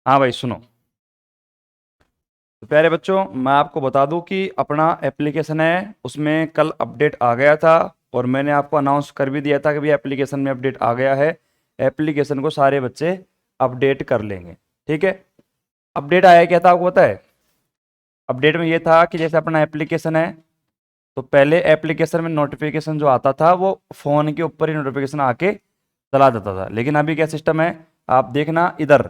हाँ भाई सुनो। तो प्यारे बच्चों, मैं आपको बता दूं कि अपना एप्लीकेशन है उसमें कल अपडेट आ गया था। और मैंने आपको अनाउंस कर भी दिया था कि भाई एप्लीकेशन में अपडेट आ गया है। एप्लीकेशन को सारे बच्चे अपडेट कर लेंगे। ठीक है। अपडेट आया क्या था आपको पता है? अपडेट में ये था कि जैसे अपना एप्लीकेशन है, तो पहले एप्लीकेशन में नोटिफिकेशन जो आता था वो फ़ोन के ऊपर ही नोटिफिकेशन आके चला जाता था। लेकिन अभी क्या सिस्टम है, आप देखना इधर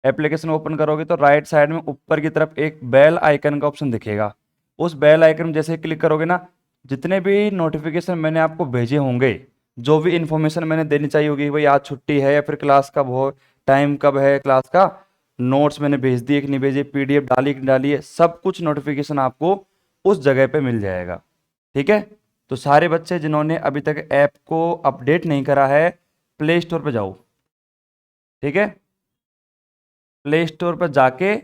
एप्लीकेशन ओपन करोगे तो राइट साइड में ऊपर की तरफ एक बेल आइकन का ऑप्शन दिखेगा। उस बेल आइकन में जैसे क्लिक करोगे ना, जितने भी नोटिफिकेशन मैंने आपको भेजे होंगे, जो भी इंफॉर्मेशन मैंने देनी चाहिए होगी, भाई आज छुट्टी है या फिर क्लास कब हो, टाइम कब है क्लास का, नोट्स मैंने भेज दिए कि नहीं भेजे, पीडीएफ डाली कि नहीं डाली है, सब कुछ नोटिफिकेशन आपको उस जगह पे मिल जाएगा। ठीक है। तो सारे बच्चे जिन्होंने अभी तक ऐप को अपडेट नहीं करा है, प्ले स्टोर पे जाओ। ठीक है। प्ले स्टोर पर जाके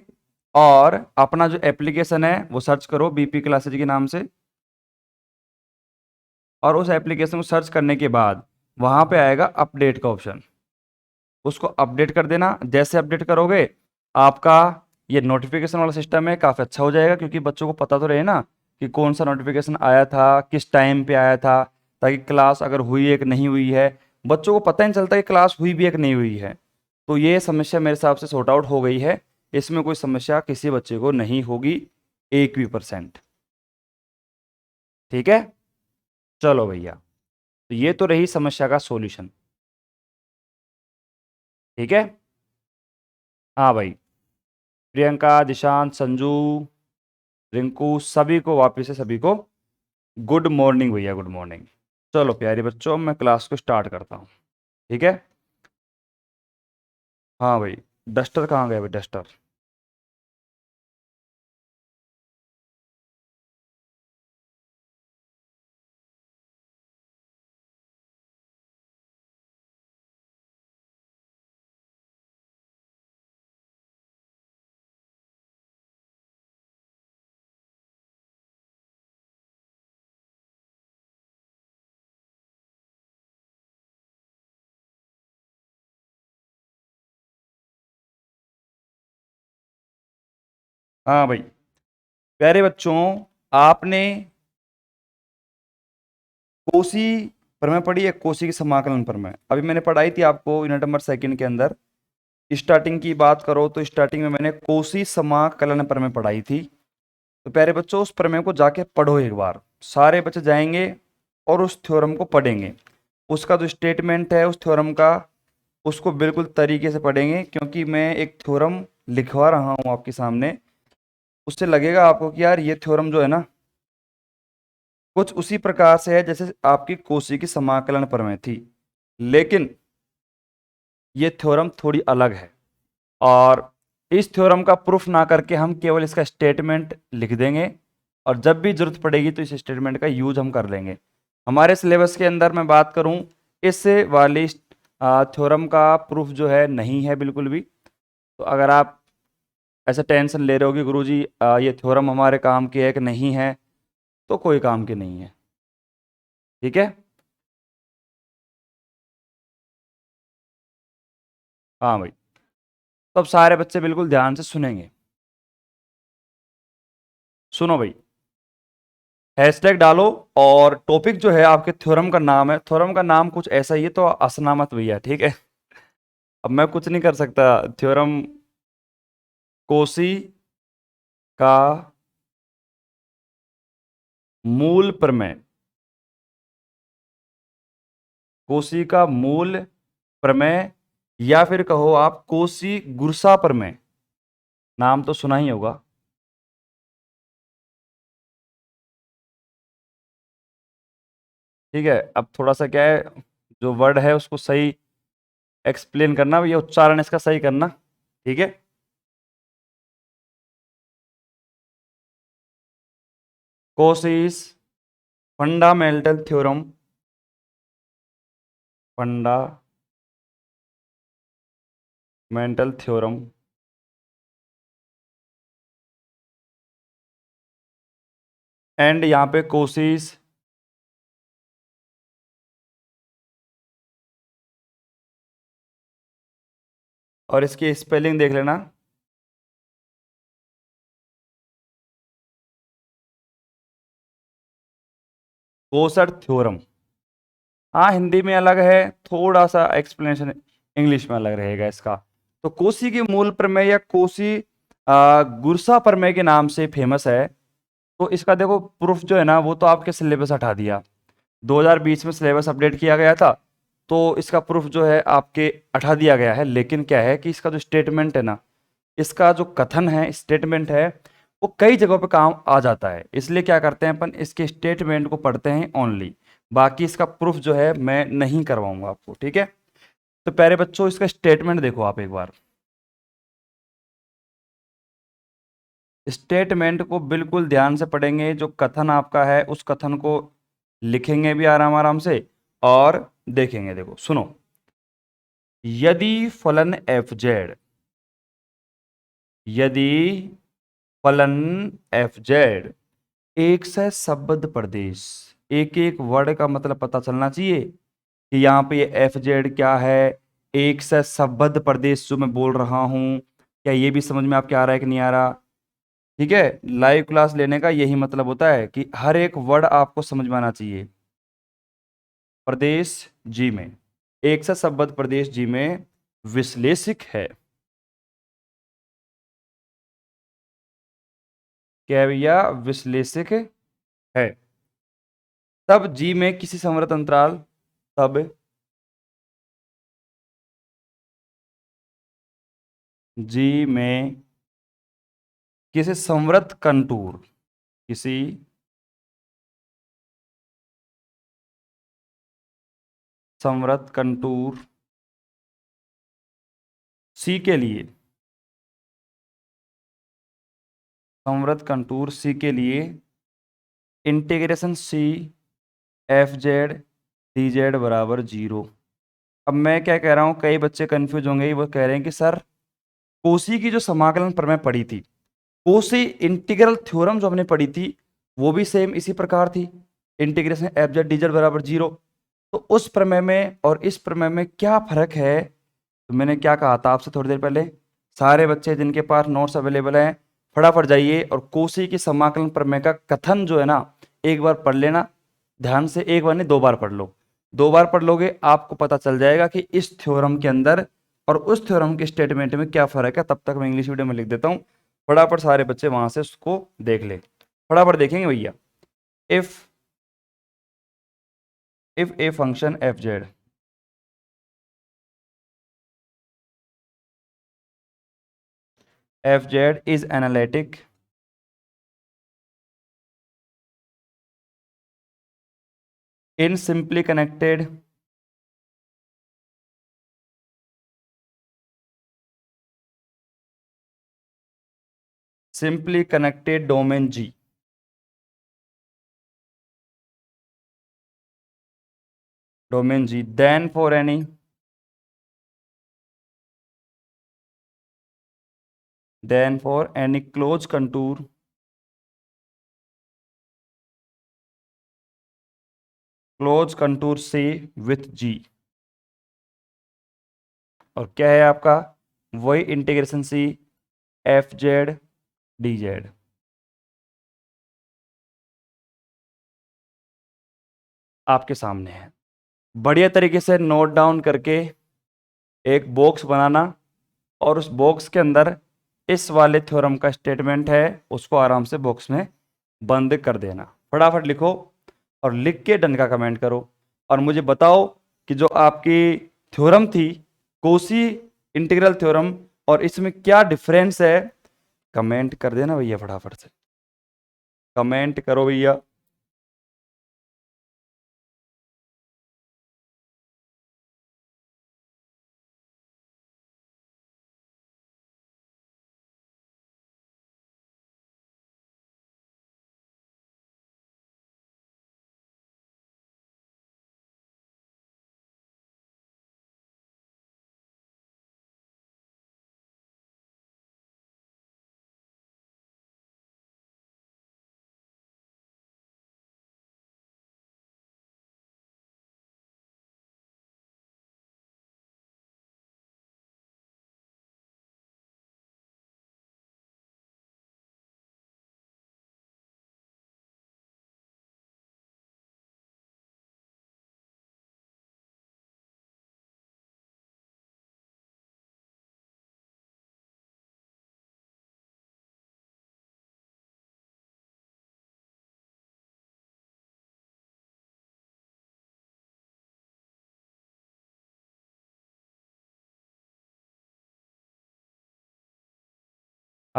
और अपना जो एप्लीकेशन है वो सर्च करो बीपी क्लासेज के नाम से। और उस एप्लीकेशन को सर्च करने के बाद वहां पे आएगा अपडेट का ऑप्शन। उसको अपडेट कर देना। जैसे अपडेट करोगे, आपका ये नोटिफिकेशन वाला सिस्टम है काफ़ी अच्छा हो जाएगा, क्योंकि बच्चों को पता तो रहे ना कि कौन सा नोटिफिकेशन आया था, किस टाइम पे आया था, ताकि क्लास अगर हुई है कि नहीं हुई है, बच्चों को पता ही नहीं चलता कि क्लास हुई भी है कि नहीं हुई है। तो ये समस्या मेरे हिसाब से सॉर्ट आउट हो गई है। इसमें कोई समस्या किसी बच्चे को नहीं होगी, एक भी परसेंट। ठीक है। चलो भैया, तो ये तो रही समस्या का सॉल्यूशन। ठीक है। हाँ भाई, प्रियंका, दिशांत, संजू, रिंकू, सभी को वापिस से सभी को गुड मॉर्निंग भैया, गुड मॉर्निंग। चलो प्यारे बच्चों, मैं क्लास को स्टार्ट करता हूँ। ठीक है। हाँ भाई, डस्टर कहाँ गया भाई, डस्टर? हाँ भाई, प्यारे बच्चों, आपने कोसी प्रमेय पढ़ी है? कोसी की समाकलन प्रमेय अभी मैंने पढ़ाई थी आपको यूनिट नंबर सेकंड के अंदर। स्टार्टिंग की बात करो तो स्टार्टिंग में मैंने कोसी समाकलन प्रमेय पढ़ाई थी। तो प्यारे बच्चों, उस प्रमेय को जाके पढ़ो एक बार। सारे बच्चे जाएंगे और उस थ्योरम को पढ़ेंगे। उसका जो स्टेटमेंट है उस थ्योरम का, उसको बिल्कुल तरीके से पढ़ेंगे, क्योंकि मैं एक थ्योरम लिखवा रहा हूँ आपके सामने। उससे लगेगा आपको कि यार ये थ्योरम जो है ना, कुछ उसी प्रकार से है जैसे आपकी कोशी की समाकलन प्रमेय थी, लेकिन ये थ्योरम थोड़ी अलग है। और इस थ्योरम का प्रूफ ना करके हम केवल इसका स्टेटमेंट लिख देंगे, और जब भी जरूरत पड़ेगी तो इस स्टेटमेंट का यूज हम कर लेंगे। हमारे सिलेबस के अंदर मैं बात करूं, इस वाली थ्योरम का प्रूफ जो है नहीं है बिल्कुल भी। तो अगर आप ऐसा टेंशन ले रहे हो कि गुरुजी ये थ्योरम हमारे काम की है कि नहीं है, तो कोई काम की नहीं है। ठीक है। हाँ भाई, तो अब सारे बच्चे बिल्कुल ध्यान से सुनेंगे। सुनो भाई, हैशटैग डालो। और टॉपिक जो है आपके थ्योरम का नाम है, थ्योरम का नाम कुछ ऐसा ही है, तो हंसना मत भैया, ठीक है? अब मैं कुछ नहीं कर सकता। थ्योरम कोशी का मूल प्रमेय, कोशी का मूल प्रमेय, या फिर कहो आप कोशी गुरसा प्रमेय, नाम तो सुना ही होगा। ठीक है। अब थोड़ा सा क्या है, जो वर्ड है उसको सही एक्सप्लेन करना, ये उच्चारण इसका सही करना। ठीक है। कोशिश fundamental theorem, fundamental theorem, and यहाँ पे कोशिश और इसकी स्पेलिंग देख लेना। कोसट थ्योरम। हाँ, हिंदी में अलग है, थोड़ा सा एक्सप्लेनेशन इंग्लिश में अलग रहेगा इसका। तो कोसी की मूल प्रमेय या कोसी गुरसा प्रमेय के नाम से फेमस है। तो इसका देखो प्रूफ जो है ना, वो तो आपके सिलेबस हटा दिया। 2020 में सिलेबस अपडेट किया गया था, तो इसका प्रूफ जो है आपके हटा दिया गया है। लेकिन क्या है कि इसका जो स्टेटमेंट है ना, इसका जो कथन है, स्टेटमेंट है, वो कई जगहों पे काम आ जाता है। इसलिए क्या करते हैं अपन, इसके स्टेटमेंट को पढ़ते हैं ओनली। बाकी इसका प्रूफ जो है मैं नहीं करवाऊंगा आपको, ठीक है। तो प्यारे बच्चों, इसका स्टेटमेंट देखो आप एक बार। स्टेटमेंट को बिल्कुल ध्यान से पढ़ेंगे। जो कथन आपका है, उस कथन को लिखेंगे भी आराम आराम से और देखेंगे। देखो सुनो, यदि फलन एफ जेड, यदि फलन एफ जेड एक से संबद्ध प्रदेश, एक एक वर्ड का मतलब पता चलना चाहिए कि यहाँ पे ये एफ जेड क्या है, एक से संबद्ध प्रदेश जो मैं बोल रहा हूं, क्या ये भी समझ में आपके आ रहा है कि नहीं आ रहा। ठीक है, लाइव क्लास लेने का यही मतलब होता है कि हर एक वर्ड आपको समझ में आना चाहिए। प्रदेश जी में, एक से संबद्ध प्रदेश जी में विश्लेषिक है। क्या भैया, विश्लेषिक है। तब जी में किसी संवृत अंतराल, तब जी में किसी संवृत कंटूर, किसी संवृत कंटूर सी के लिए, संवृत कंटूर सी के लिए integration C F Z D Z बराबर 0। अब मैं क्या कह रहा हूं, कई बच्चे कंफ्यूज होंगे, वो कह रहे हैं कि सर कोसी की जो समाकलन प्रमेय पढ़ी थी, कोसी इंटीग्रल थ्योरम जो हमने पढ़ी थी, वो भी सेम इसी प्रकार थी, integration F Z D Z बराबर 0। तो उस प्रमेय में और इस प्रमेय में क्या फर्क है। तो मैंने क्या कहा था आपसे थोड़ी देर पहले, सारे बच्चे जिनके पास नोट्स अवेलेबल हैं, फटाफट जाइए और कोसी की समाकलन प्रमेय का कथन जो है ना, एक बार पढ़ लेना ध्यान से। एक बार नहीं, 2 बार पढ़ लो। 2 बार पढ़ लोगे आपको पता चल जाएगा कि इस थ्योरम के अंदर और उस थ्योरम के स्टेटमेंट में क्या फर्क है। तब तक मैं इंग्लिश मीडियम में लिख देता हूँ, फटाफट सारे बच्चे वहां से उसको देख ले। फटाफट देखेंगे भैया। If if a function F Z, F Z is analytic in simply connected domain G, domain G, then for any closed contour C with G। और क्या है आपका, वही integration C F Z D Z. आपके सामने है, बढ़िया तरीके से नोट डाउन करके एक बॉक्स बनाना और उस बॉक्स के अंदर इस वाले थ्योरम का स्टेटमेंट है, उसको आराम से बॉक्स में बंद कर देना। फटाफट लिखो और लिख के डन का कमेंट करो और मुझे बताओ कि जो आपकी थ्योरम थी कोसी इंटीग्रल थ्योरम, और इसमें क्या डिफरेंस है। कमेंट कर देना भैया, फटाफट से कमेंट करो भैया।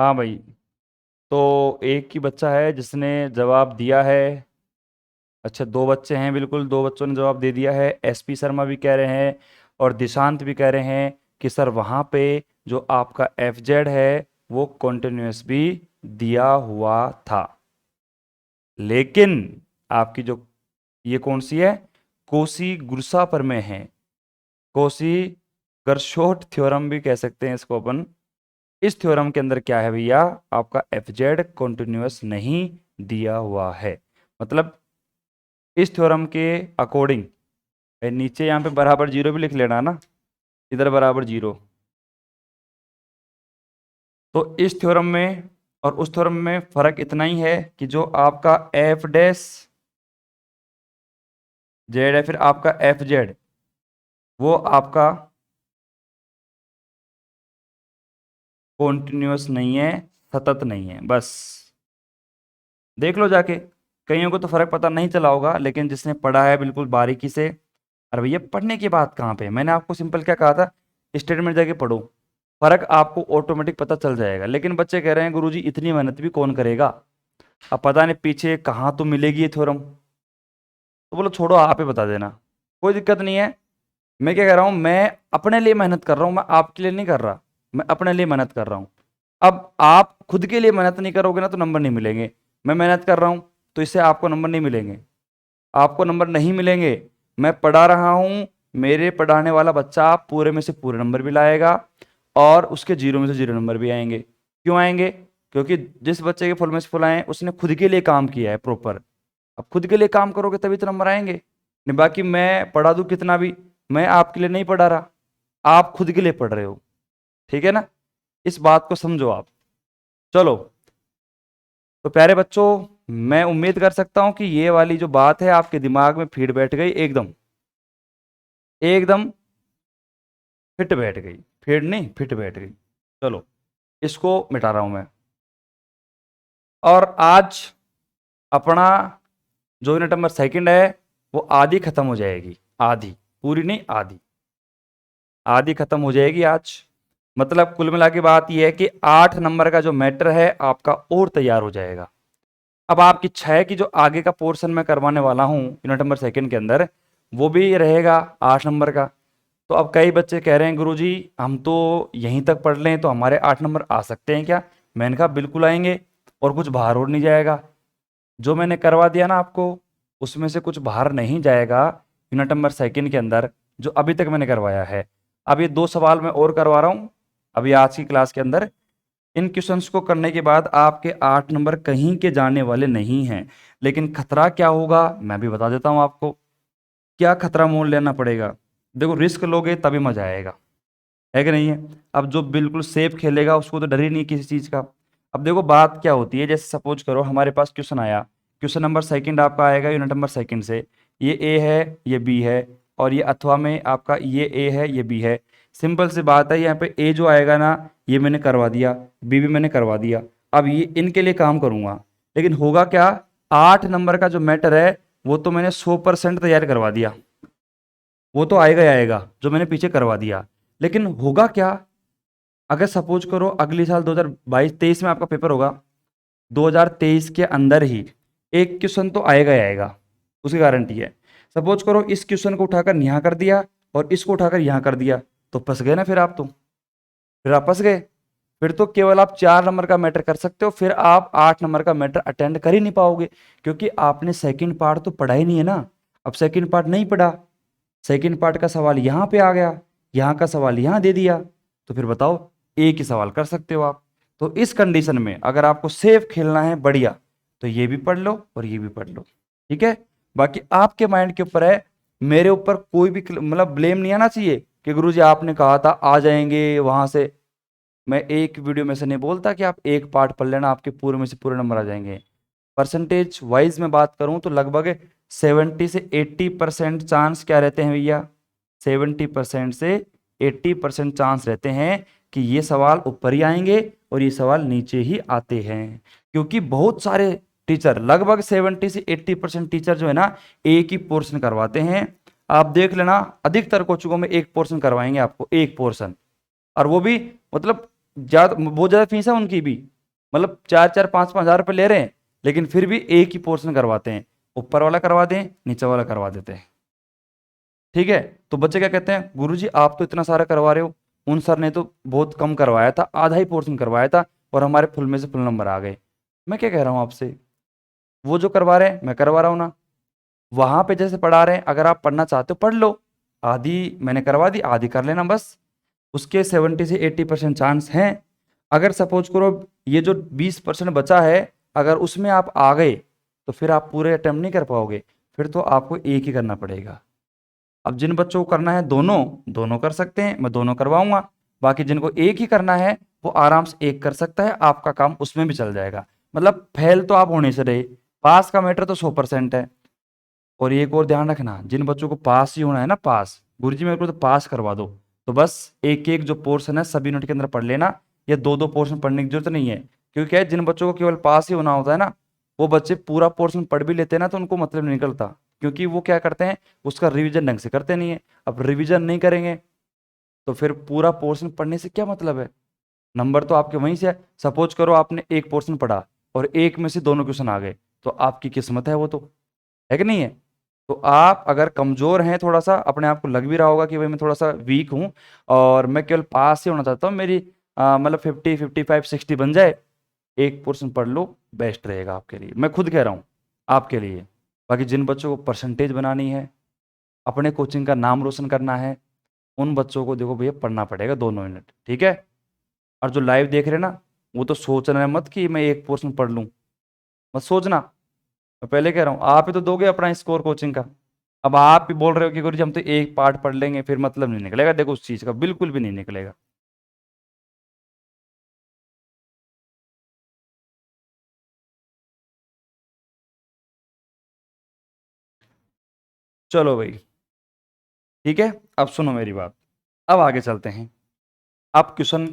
हाँ भाई, तो एक ही बच्चा है जिसने जवाब दिया है। अच्छा, दो बच्चे हैं, बिल्कुल दो बच्चों ने जवाब दे दिया है। एसपी शर्मा भी कह रहे हैं और दिशांत भी कह रहे हैं कि सर वहाँ पे जो आपका एफ जेड है वो कॉन्टिन्यूस भी दिया हुआ था। लेकिन आपकी जो ये कौन सी है, कोसी गुरसा प्रमेय है, कोसी गरशोट थ्योरम भी कह सकते हैं इसको अपन। इस थ्योरम के अंदर क्या है भैया, आपका एफ जेड कॉन्टिन्यूस नहीं दिया हुआ है। मतलब इस थ्योरम के अकॉर्डिंग, नीचे यहाँ पे बराबर जीरो भी लिख लेना ना, इधर बराबर जीरो। तो इस थ्योरम में और उस थ्योरम में फर्क इतना ही है कि जो आपका एफ डैश जेड है, फिर आपका एफ जेड, वो आपका कॉन्टिन्यूस नहीं है, सतत नहीं है। बस देख लो जाके, कईयों को तो फर्क पता नहीं चला होगा, लेकिन जिसने पढ़ा है बिल्कुल बारीकी से। अरे भैया पढ़ने की बात कहाँ पे, मैंने आपको सिंपल क्या कहा था, स्टेटमेंट जाके पढ़ो, फर्क आपको ऑटोमेटिक पता चल जाएगा। लेकिन बच्चे कह रहे हैं गुरुजी इतनी मेहनत भी कौन करेगा, अब पता नहीं पीछे कहाँ तो मिलेगी ये थ्योरम। तो बोलो छोड़ो, आप ही बता देना, कोई दिक्कत नहीं है। मैं क्या कह रहा हूँ, मैं अपने लिए मेहनत कर रहा हूँ, मैं आपके लिए नहीं कर रहा, मैं अपने लिए मेहनत कर रहा हूँ। अब आप खुद के लिए मेहनत नहीं करोगे ना तो नंबर नहीं मिलेंगे। मैं मेहनत कर रहा हूँ तो इससे आपको नंबर नहीं मिलेंगे, आपको नंबर नहीं मिलेंगे। मैं पढ़ा रहा हूँ, मेरे पढ़ाने वाला बच्चा पूरे में से पूरे नंबर भी लाएगा और उसके जीरो में से जीरो नंबर भी आएंगे। क्यों आएंगे, क्योंकि जिस बच्चे के फुल में से फुल आए उसने खुद के लिए काम किया है प्रॉपर। अब खुद के लिए काम करोगे तभी तो नंबर आएंगे, नहीं बाकी मैं पढ़ा दूं कितना भी, मैं आपके लिए नहीं पढ़ा रहा, आप खुद के लिए पढ़ रहे हो। ठीक है ना, इस बात को समझो आप। चलो, तो प्यारे बच्चों, मैं उम्मीद कर सकता हूं कि ये वाली जो बात है आपके दिमाग में फिट बैठ गई, एकदम एकदम फिट बैठ गई, फिट नहीं फिट बैठ गई। चलो, इसको मिटा रहा हूं मैं। और आज अपना जो यूनिट नंबर सेकंड है वो आधी खत्म हो जाएगी, आधी, पूरी नहीं आधी, आधी खत्म हो जाएगी आज। मतलब कुल मिला के बात यह है कि 8 नंबर का जो मैटर है आपका और तैयार हो जाएगा। अब आपकी 6 की जो आगे का पोर्शन मैं करवाने वाला हूं यूनिट नंबर सेकंड के अंदर, वो भी रहेगा 8 नंबर का। तो अब कई बच्चे कह रहे हैं गुरुजी हम तो यहीं तक पढ़ लें तो हमारे 8 नंबर आ सकते हैं क्या। मैंने कहा बिल्कुल आएंगे, और कुछ बाहर और नहीं जाएगा। जो मैंने करवा दिया ना आपको, उसमें से कुछ बाहर नहीं जाएगा यूनिट नंबर सेकंड के अंदर, जो अभी तक मैंने करवाया है। अब ये 2 सवाल मैं और करवा रहा हूँ अभी आज की क्लास के अंदर। इन क्वेश्चंस को करने के बाद आपके 8 नंबर कहीं के जाने वाले नहीं हैं। लेकिन खतरा क्या होगा मैं भी बता देता हूं आपको, क्या खतरा मोल लेना पड़ेगा। देखो, रिस्क लोगे तभी मजा आएगा, है कि नहीं है। अब जो बिल्कुल सेफ खेलेगा उसको तो डर ही नहीं किसी चीज का। अब देखो बात क्या होती है, जैसे सपोज करो हमारे पास क्वेश्चन आया, क्वेश्चन नंबर सेकंड आपका आएगा यूनिट नंबर सेकंड से, ये ए है ये बी है, और ये अथवा में आपका ये ए है ये बी है। सिंपल सी बात है, यहाँ पे ए जो आएगा ना ये मैंने करवा दिया, बी भी मैंने करवा दिया। अब ये इनके लिए काम करूंगा, लेकिन होगा क्या, 8 नंबर का जो मैटर है वो तो मैंने 100% तैयार करवा दिया, वो तो आएगा ही आएगा जो मैंने पीछे करवा दिया। लेकिन होगा क्या, अगर सपोज करो अगले साल 2022-23 में आपका पेपर होगा, 2023 के अंदर ही एक क्वेश्चन तो आएगा ही आएगा, उसकी गारंटी है। सपोज करो इस क्वेश्चन को उठाकर यहाँ कर दिया और इसको उठाकर यहाँ कर दिया, तो फंस गए ना फिर आप, तो फिर आप फंस गए। फिर तो केवल आप 4 नंबर का मैटर कर सकते हो, फिर आप 8 नंबर का मैटर अटेंड कर ही नहीं पाओगे, क्योंकि आपने सेकंड पार्ट तो पढ़ा ही नहीं है ना। अब सेकंड पार्ट नहीं पढ़ा, सेकंड पार्ट का सवाल यहाँ पे आ गया, यहाँ का सवाल यहाँ दे दिया, तो फिर बताओ एक ही सवाल कर सकते हो आप। तो इस कंडीशन में अगर आपको सेफ खेलना है बढ़िया, तो ये भी पढ़ लो और ये भी पढ़ लो, ठीक है। बाकी आपके माइंड के ऊपर है, मेरे ऊपर कोई भी मतलब ब्लेम नहीं आना चाहिए कि गुरुजी आपने कहा था आ जाएंगे वहां से। मैं एक वीडियो में से नहीं बोलता कि आप एक पार्ट पढ़ लेना आपके पूरे में से पूरे नंबर आ जाएंगे। परसेंटेज वाइज में बात करूं तो लगभग 70 से 80% चांस क्या रहते हैं भैया, 70% से 80% चांस रहते हैं कि ये सवाल ऊपर ही आएंगे और ये सवाल नीचे ही आते हैं। क्योंकि बहुत सारे टीचर, लगभग 70 से 80% टीचर जो है ना एक ही पोर्शन करवाते हैं। आप देख लेना, अधिकतर कोचिंगों में एक पोर्शन करवाएंगे आपको, एक पोर्शन, और वो भी मतलब ज्यादा, बहुत ज्यादा फीस है उनकी भी, मतलब 4-4 5-5 हज़ार रुपये ले रहे हैं, लेकिन फिर भी एक ही पोर्शन करवाते हैं, ऊपर वाला करवा दें, नीचे वाला करवा देते हैं। ठीक है। तो बच्चे क्या कहते हैं, गुरुजी आप तो इतना सारा करवा रहे हो, उन सर ने तो बहुत कम करवाया था, आधा ही पोर्शन करवाया था और हमारे फुल में से फुल नंबर आ गए। मैं क्या कह रहा हूँ आपसे, वो जो करवा रहे हैं मैं करवा रहा हूँ ना, वहां पे जैसे पढ़ा रहे हैं, अगर आप पढ़ना चाहते हो पढ़ लो, आधी मैंने करवा दी, आधी कर लेना बस। उसके 70 से 80% चांस हैं। अगर सपोज करो ये जो 20% बचा है, अगर उसमें आप आ गए तो फिर आप पूरे अटेम्प्ट नहीं कर पाओगे, फिर तो आपको एक ही करना पड़ेगा। अब जिन बच्चों को करना है दोनों, दोनों कर सकते हैं, मैं दोनों करवाऊंगा। बाकी जिनको एक ही करना है वो आराम से एक कर सकता है, आपका काम उसमें भी चल जाएगा। मतलब फेल तो आप होने से रहे, पास का मैटर तो 100% है। और एक और ध्यान रखना, जिन बच्चों को पास ही होना है ना, पास, गुरुजी मेरे को तो पास करवा दो, तो बस एक एक जो पोर्शन है सभी यूनिट के अंदर पढ़ लेना, या दो दो पोर्शन पढ़ने की जरूरत नहीं है। क्योंकि क्या है, जिन बच्चों को केवल पास ही होना होता है ना, वो बच्चे पूरा पोर्शन पढ़ भी लेते हैं ना, तो उनको मतलब नहीं निकलता। क्योंकि वो क्या करते हैं, उसका रिवीजन ढंग से करते नहीं है। अब रिवीजन नहीं करेंगे तो फिर पूरा पोर्शन पढ़ने से क्या मतलब है, नंबर तो आपके वहीं से है। सपोज करो आपने एक पोर्शन पढ़ा और एक में से दोनों क्वेश्चन आ गए, तो आपकी किस्मत है वो तो, है कि नहीं है। तो आप अगर कमजोर हैं, थोड़ा सा अपने आप को लग भी रहा होगा कि भाई मैं थोड़ा सा वीक हूं और मैं केवल पास ही होना चाहता हूँ, मेरी मतलब 50 55 60 बन जाए, एक पोर्शन पढ़ लो, बेस्ट रहेगा आपके लिए, मैं खुद कह रहा हूँ आपके लिए। बाकी जिन बच्चों को परसेंटेज बनानी है, अपने कोचिंग का नाम रोशन करना है, उन बच्चों को देखो भैया पढ़ना पड़ेगा दोनों यूनिट, ठीक है। और जो लाइव देख रहे हैं ना, वो तो सोचना है मत कि मैं एक पोर्शन पढ़ लूँ, मत सोचना। मैं पहले कह रहा हूँ, आप ही तो दोगे अपना स्कोर कोचिंग का। अब आप भी बोल रहे हो कि गुरुजी हम तो एक पार्ट पढ़ लेंगे, फिर मतलब नहीं निकलेगा, देखो उस चीज का बिल्कुल भी नहीं निकलेगा। चलो भाई, ठीक है। अब सुनो मेरी बात, अब आगे चलते हैं। अब क्वेश्चन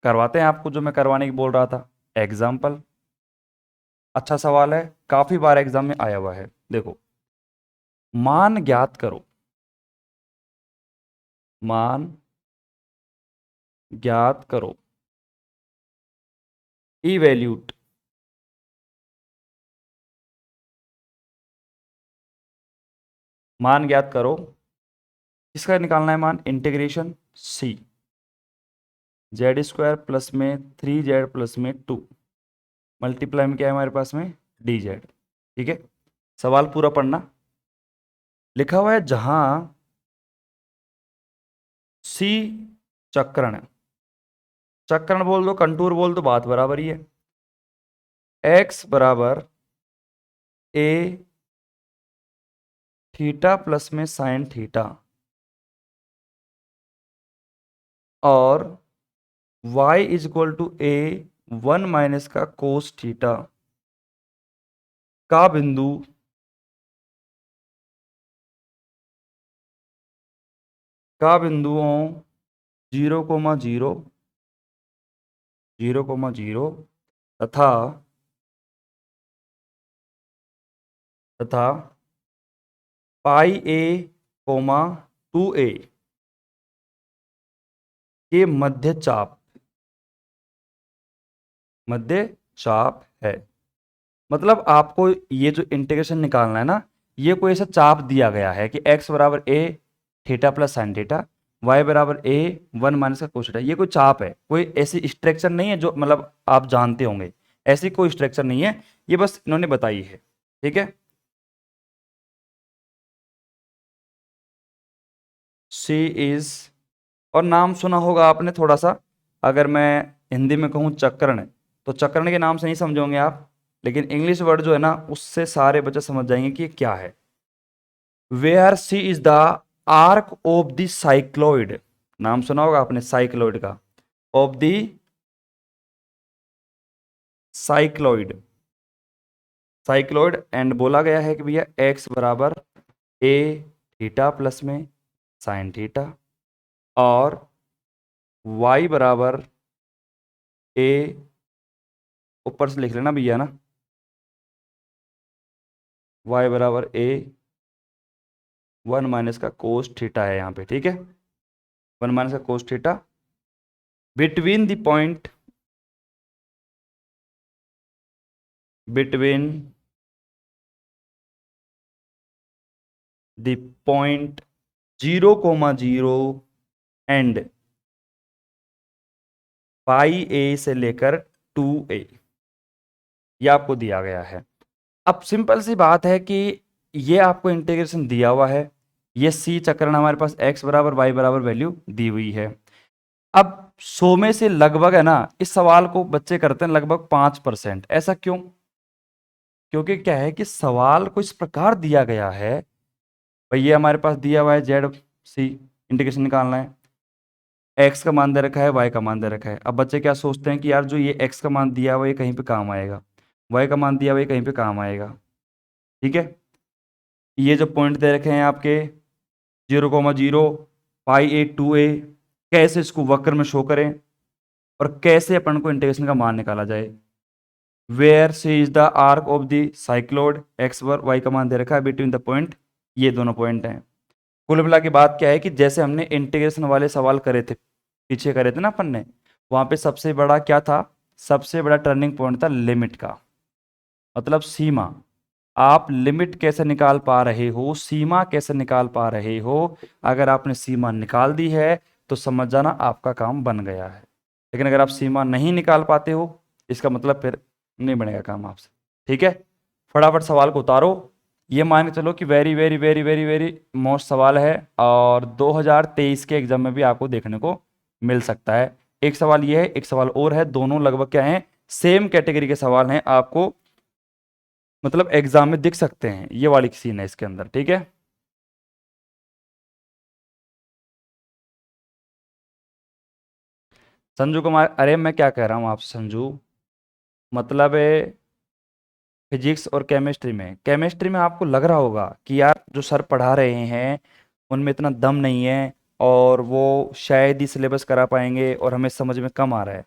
करवाते हैं आपको, जो मैं करवाने की बोल रहा था, एग्जाम्पल। अच्छा सवाल है, काफी बार एग्जाम में आया हुआ है। देखो, मान ज्ञात करो, मान ज्ञात करो, इवैल्यूट, मान ज्ञात करो, किसका निकालना है मान, इंटीग्रेशन सी Z² प्लस में 3Z प्लस में 2, मल्टीप्लाई में क्या है हमारे पास में, DZ। ठीक है, सवाल पूरा पढ़ना। लिखा हुआ है जहां सी चक्रण है, चक्रण बोल दो, कंटूर बोल दो, बात बराबर ही है। x बराबर a थीटा प्लस में साइन थीटा, और y is equal to a 1 - का कोस थीटा का बिंदु, का बिंदुओं 0,0 0,0 तथा तथा पाई a, 2a के मध्य चाप, मध्य चाप है। मतलब आपको ये जो इंटीग्रेशन निकालना है ना, ये कोई ऐसा चाप दिया गया है कि x बराबर a theta plus sine theta, y बराबर a 1 - का कोस थीटा, ये कोई चाप है, कोई ऐसी स्ट्रक्चर नहीं है जो मतलब आप जानते होंगे, ऐसी कोई स्ट्रक्चर नहीं है, ये बस इन्होंने बताई है। ठीक है, सी इज, और नाम सुना होगा आपने थोड़ा सा, अगर मैं हिंदी में कहूँ चक्रण, तो चक्रण के नाम से नहीं समझोगे आप, लेकिन इंग्लिश वर्ड जो है ना, उससे सारे बच्चे समझ जाएंगे कि ये क्या है। Where C is the arc of the cycloid, नाम सुना होगा आपने साइक्लोइड का, of the cycloid, cycloid, and बोला गया है कि भैया एक्स बराबर ए थीटा प्लस में साइन थीटा, और वाई बराबर ए, ऊपर से लिख लेना भैया ना, वाई बराबर ए 1 - का कोस थीटा है यहाँ पे, ठीक है, 1 - का cos theta between the point between the point 0,0 and pi a से लेकर 2a, ये आपको दिया गया है। अब सिंपल सी बात है कि ये आपको इंटीग्रेशन दिया हुआ है, ये सी चक्रण हमारे पास x बराबर y बराबर वैल्यू दी हुई है। अब 100 में से लगभग है ना, इस सवाल को बच्चे करते हैं लगभग 5%। ऐसा क्यों? क्योंकि क्या है कि सवाल को इस प्रकार दिया गया है, भाई ये हमारे पास दिया हुआ है जेड सी, इंटीग्रेशन निकालना है, एक्स का मान दे रखा है, वाई का मान दे रखा है। अब बच्चे क्या सोचते हैं कि यार जो ये एक्स का मान दिया हुआ है ये कहीं पे काम आएगा, वाई का मान दिया हुआ है ये कहीं पे काम आएगा। ठीक है, ये जो पॉइंट दे रखे हैं आपके 0,0, पाई ए 2a, कैसे इसको वक्र में शो करें और कैसे अपन को इंटीग्रेशन का मान निकाला जाए। Where C is the arc of the cycloid, X वर वाई का मान दे रखा है बिटवीन द पॉइंट, ये दोनों पॉइंट हैं। कुल मिला के बात क्या है कि जैसे हमने इंटीग्रेशन वाले सवाल करे थे, पीछे करे थे ना अपन ने, वहां पे सबसे बड़ा क्या था, सबसे बड़ा टर्निंग पॉइंट था लिमिट का, मतलब सीमा। आप लिमिट कैसे निकाल पा रहे हो, सीमा कैसे निकाल पा रहे हो। अगर आपने सीमा निकाल दी है तो समझ जाना आपका काम बन गया है। लेकिन अगर आप सीमा नहीं निकाल पाते हो, इसका मतलब फिर नहीं बनेगा काम आपसे। ठीक है, फटाफट सवाल को उतारो। ये मान के चलो कि very very very very very most सवाल है, और 2023 के एग्जाम में भी आपको देखने को मिल सकता है। एक सवाल ये है, एक सवाल और है, दोनों लगभग क्या है, सेम कैटेगरी के सवाल हैं, आपको मतलब एग्जाम में दिख सकते हैं। ये वाली सीन है इसके अंदर। ठीक है, संजू कुमार, अरे मैं क्या कह रहा हूँ आपसे संजू, मतलब फिजिक्स और केमिस्ट्री में आपको लग रहा होगा कि यार जो सर पढ़ा रहे हैं उनमें इतना दम नहीं है, और वो शायद ही सिलेबस करा पाएंगे और हमें समझ में कम आ रहा है।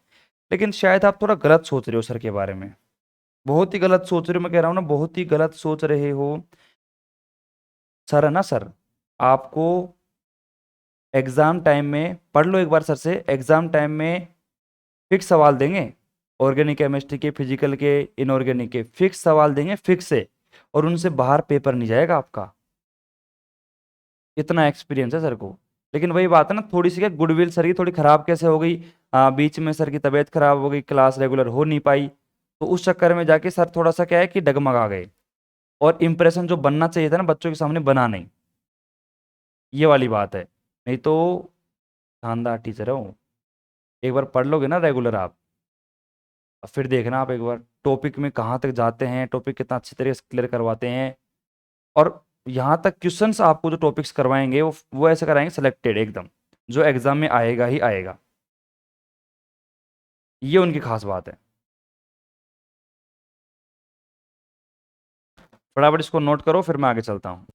लेकिन शायद आप थोड़ा गलत सोच रहे हो सर के बारे में, बहुत ही गलत सोच रहे हो। मैं कह रहा हूँ ना, बहुत ही गलत सोच रहे हो। सर है ना सर, आपको एग्जाम टाइम में पढ़ लो एक बार सर से, एग्जाम टाइम में फिक्स सवाल देंगे, ऑर्गेनिक केमिस्ट्री के, फिजिकल के, इनऑर्गेनिक के फिक्स सवाल देंगे, फिक्स से, और उनसे बाहर पेपर नहीं जाएगा आपका। इतना एक्सपीरियंस है सर को। लेकिन वही बात है ना, थोड़ी सी क्या गुडविल सर की थोड़ी खराब कैसे हो गई, बीच में सर की तबीयत खराब हो गई, क्लास रेगुलर हो नहीं पाई, तो उस चक्कर में जाके सर थोड़ा सा क्या है कि डगमगा गए, और इंप्रेशन जो बनना चाहिए था ना बच्चों के सामने बना नहीं। ये वाली बात है। नहीं तो शानदार टीचर हूँ, एक बार पढ़ लोगे ना रेगुलर आप, फिर देखना आप एक बार टॉपिक में कहाँ तक जाते हैं, टॉपिक कितना अच्छी तरीके से क्लियर करवाते हैं। और यहाँ तक क्वेश्चंस आपको जो टॉपिक्स करवाएंगे वो ऐसे कराएंगे सिलेक्टेड एकदम, जो एग्जाम में आएगा ही आएगा। ये उनकी खास बात है। फटाफट इसको नोट करो, फिर मैं आगे चलता हूँ।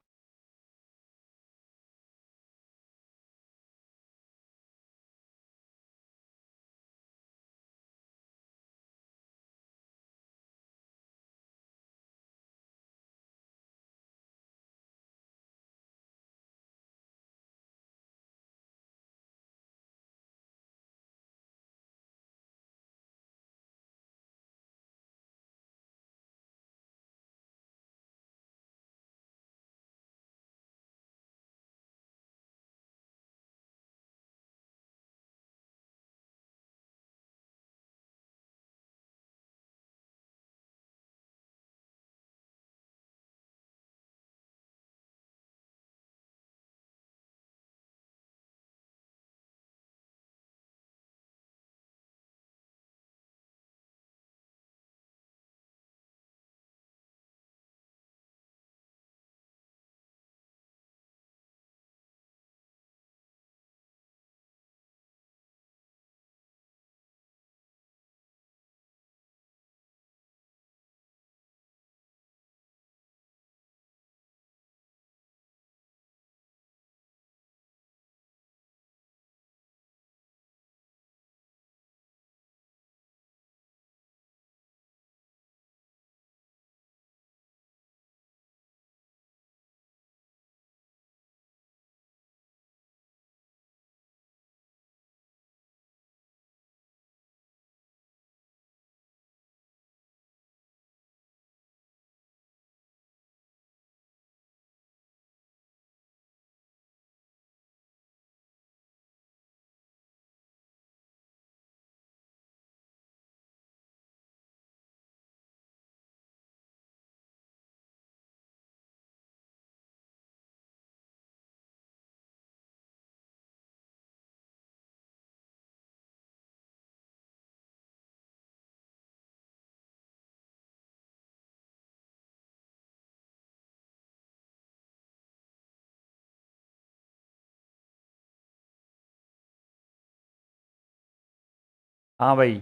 हाँ भाई,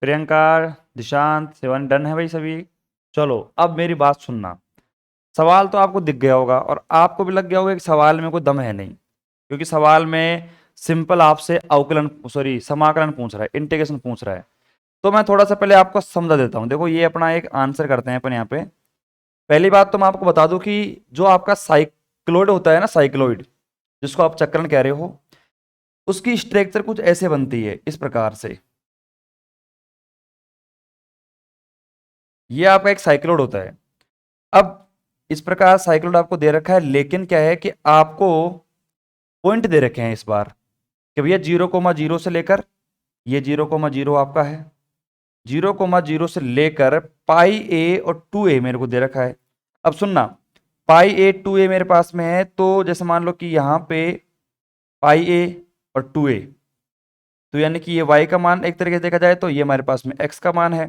प्रियंका, दिशांत, सेवन डन है भाई सभी। चलो अब मेरी बात सुनना। सवाल तो आपको दिख गया होगा और आपको भी लग गया होगा कि सवाल में कोई दम है नहीं, क्योंकि सवाल में सिंपल आपसे अवकलन सॉरी समाकलन पूछ रहा है, इंटीग्रेशन पूछ रहा है। तो मैं थोड़ा सा पहले आपको समझा देता हूँ। देखो ये अपना एक आंसर करते हैं अपन यहाँ पे। पहली बात तो मैं आपको बता दूं कि जो आपका साइक्लोइड होता है ना, साइक्लोइड जिसको आप चक्रण कह रहे हो, उसकी स्ट्रक्चर कुछ ऐसे बनती है, इस प्रकार से। ये आपका एक साइक्लोइड होता है। अब इस प्रकार साइक्लोइड आपको दे रखा है, लेकिन क्या है कि आपको पॉइंट दे रखे हैं इस बार कि भैया 0,0 से लेकर, ये 0,0 आपका है, 0,0 से लेकर पाई ए और 2a मेरे को दे रखा है। अब सुनना, पाई ए 2a मेरे पास में है, तो जैसे मान लो कि यहाँ पे पाई ए और 2a, तो यानी कि ये y का मान एक तरीके से देखा जाए तो ये हमारे पास में x का मान है।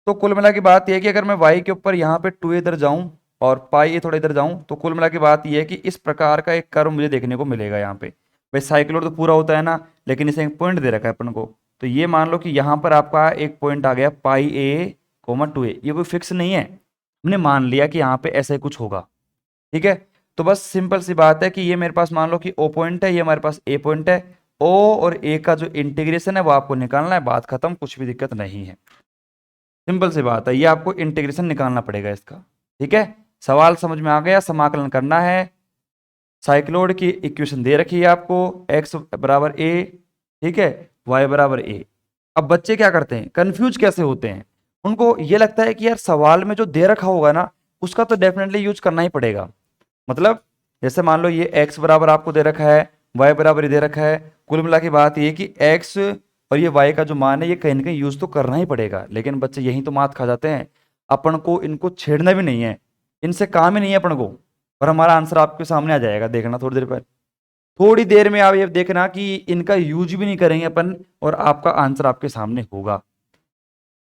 तो कुल मिला की बात यह है कि अगर मैं y के ऊपर यहाँ पे 2a इधर जाऊं और पाई ए थोड़ा इधर जाऊं, तो कुल मिला की बात यह है कि इस प्रकार का एक कर्व मुझे देखने को मिलेगा यहाँ पे। भाई साइक्लोइड तो पूरा होता है ना, लेकिन इसे एक पॉइंट दे रखा है अपन को। तो ये मान लो कि यहाँ पर आपका एक पॉइंट आ गया पाई ए कोमा 2a, ये कोई फिक्स नहीं है, हमने मान लिया कि यहाँ पे ऐसा ही कुछ होगा। ठीक है, तो बस सिंपल सी बात है कि ये मेरे पास मान लो कि ओ पॉइंट है, ये हमारे पास ए पॉइंट है। ओ और ए का जो इंटीग्रेशन है वो आपको निकालना है, बात खत्म, कुछ भी दिक्कत नहीं है। सिंपल सी बात है, ये आपको इंटीग्रेशन निकालना पड़ेगा इसका। ठीक है, सवाल समझ में आ गया, समाकलन करना है। साइक्लोइड की इक्वेशन दे रखी है आपको, x बराबर ए, ठीक है, y बराबर ए। अब बच्चे क्या करते हैं, कंफ्यूज कैसे होते हैं, उनको ये लगता है कि यार सवाल में जो दे रखा होगा ना उसका तो डेफिनेटली यूज करना ही पड़ेगा। मतलब जैसे मान लो ये x बराबर आपको दे रखा है, y बराबर ही दे रखा है, कुल मिला की बात ये कि x और ये y का जो मान है ये कहीं ना कहीं यूज तो करना ही पड़ेगा। लेकिन बच्चे यही तो मात खा जाते हैं, अपन को इनको छेड़ना भी नहीं है, इनसे काम ही नहीं है अपन को, और हमारा आंसर आपके सामने आ जाएगा, देखना थोड़ी देर पर। थोड़ी देर में आप ये देखना कि इनका यूज भी नहीं करेंगे अपन और आपका आंसर आपके सामने होगा।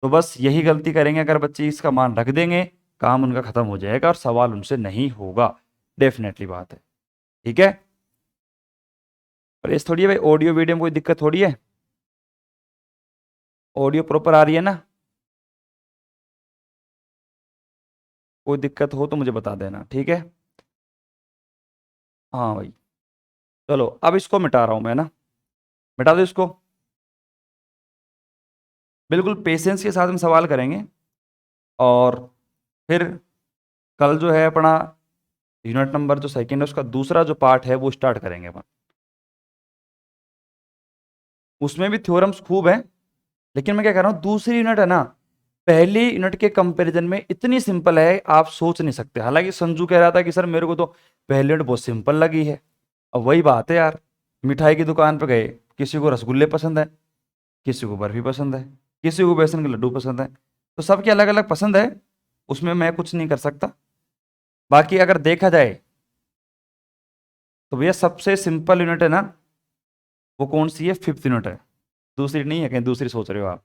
तो बस यही गलती करेंगे अगर बच्चे इसका मान रख देंगे, काम उनका खत्म हो जाएगा और सवाल उनसे नहीं होगा, डेफिनेटली बात है। ठीक है, और इस थोड़ी है भाई, ऑडियो वीडियो में कोई दिक्कत थोड़ी है, ऑडियो प्रॉपर आ रही है ना? कोई दिक्कत हो तो मुझे बता देना, ठीक है। हाँ भाई, चलो अब इसको मिटा रहा हूं मैं ना, मिटा दो इसको। बिल्कुल पेशेंस के साथ हम सवाल करेंगे, और फिर कल जो है अपना यूनिट नंबर जो सेकंड है उसका दूसरा जो पार्ट है वो स्टार्ट करेंगे अपन। उसमें भी थ्योरम्स खूब है, लेकिन मैं क्या कह रहा हूँ, दूसरी यूनिट है ना, पहली यूनिट के कंपैरिजन में इतनी सिंपल है आप सोच नहीं सकते। हालांकि संजू कह रहा था कि सर मेरे को तो पहली यूनिट बहुत सिंपल लगी है। अब वही बात है यार, मिठाई की दुकान पर गए, किसी को रसगुल्ले पसंद है, किसी को बर्फी पसंद है, किसी को बेसन के लड्डू पसंद है, तो सबकी अलग अलग पसंद है, उसमें मैं कुछ नहीं कर सकता। बाकी अगर देखा जाए तो भैया सबसे सिंपल यूनिट है ना, वो कौन सी है, फिफ्थ यूनिट है, दूसरी नहीं है, कहीं दूसरी सोच रहे हो आप।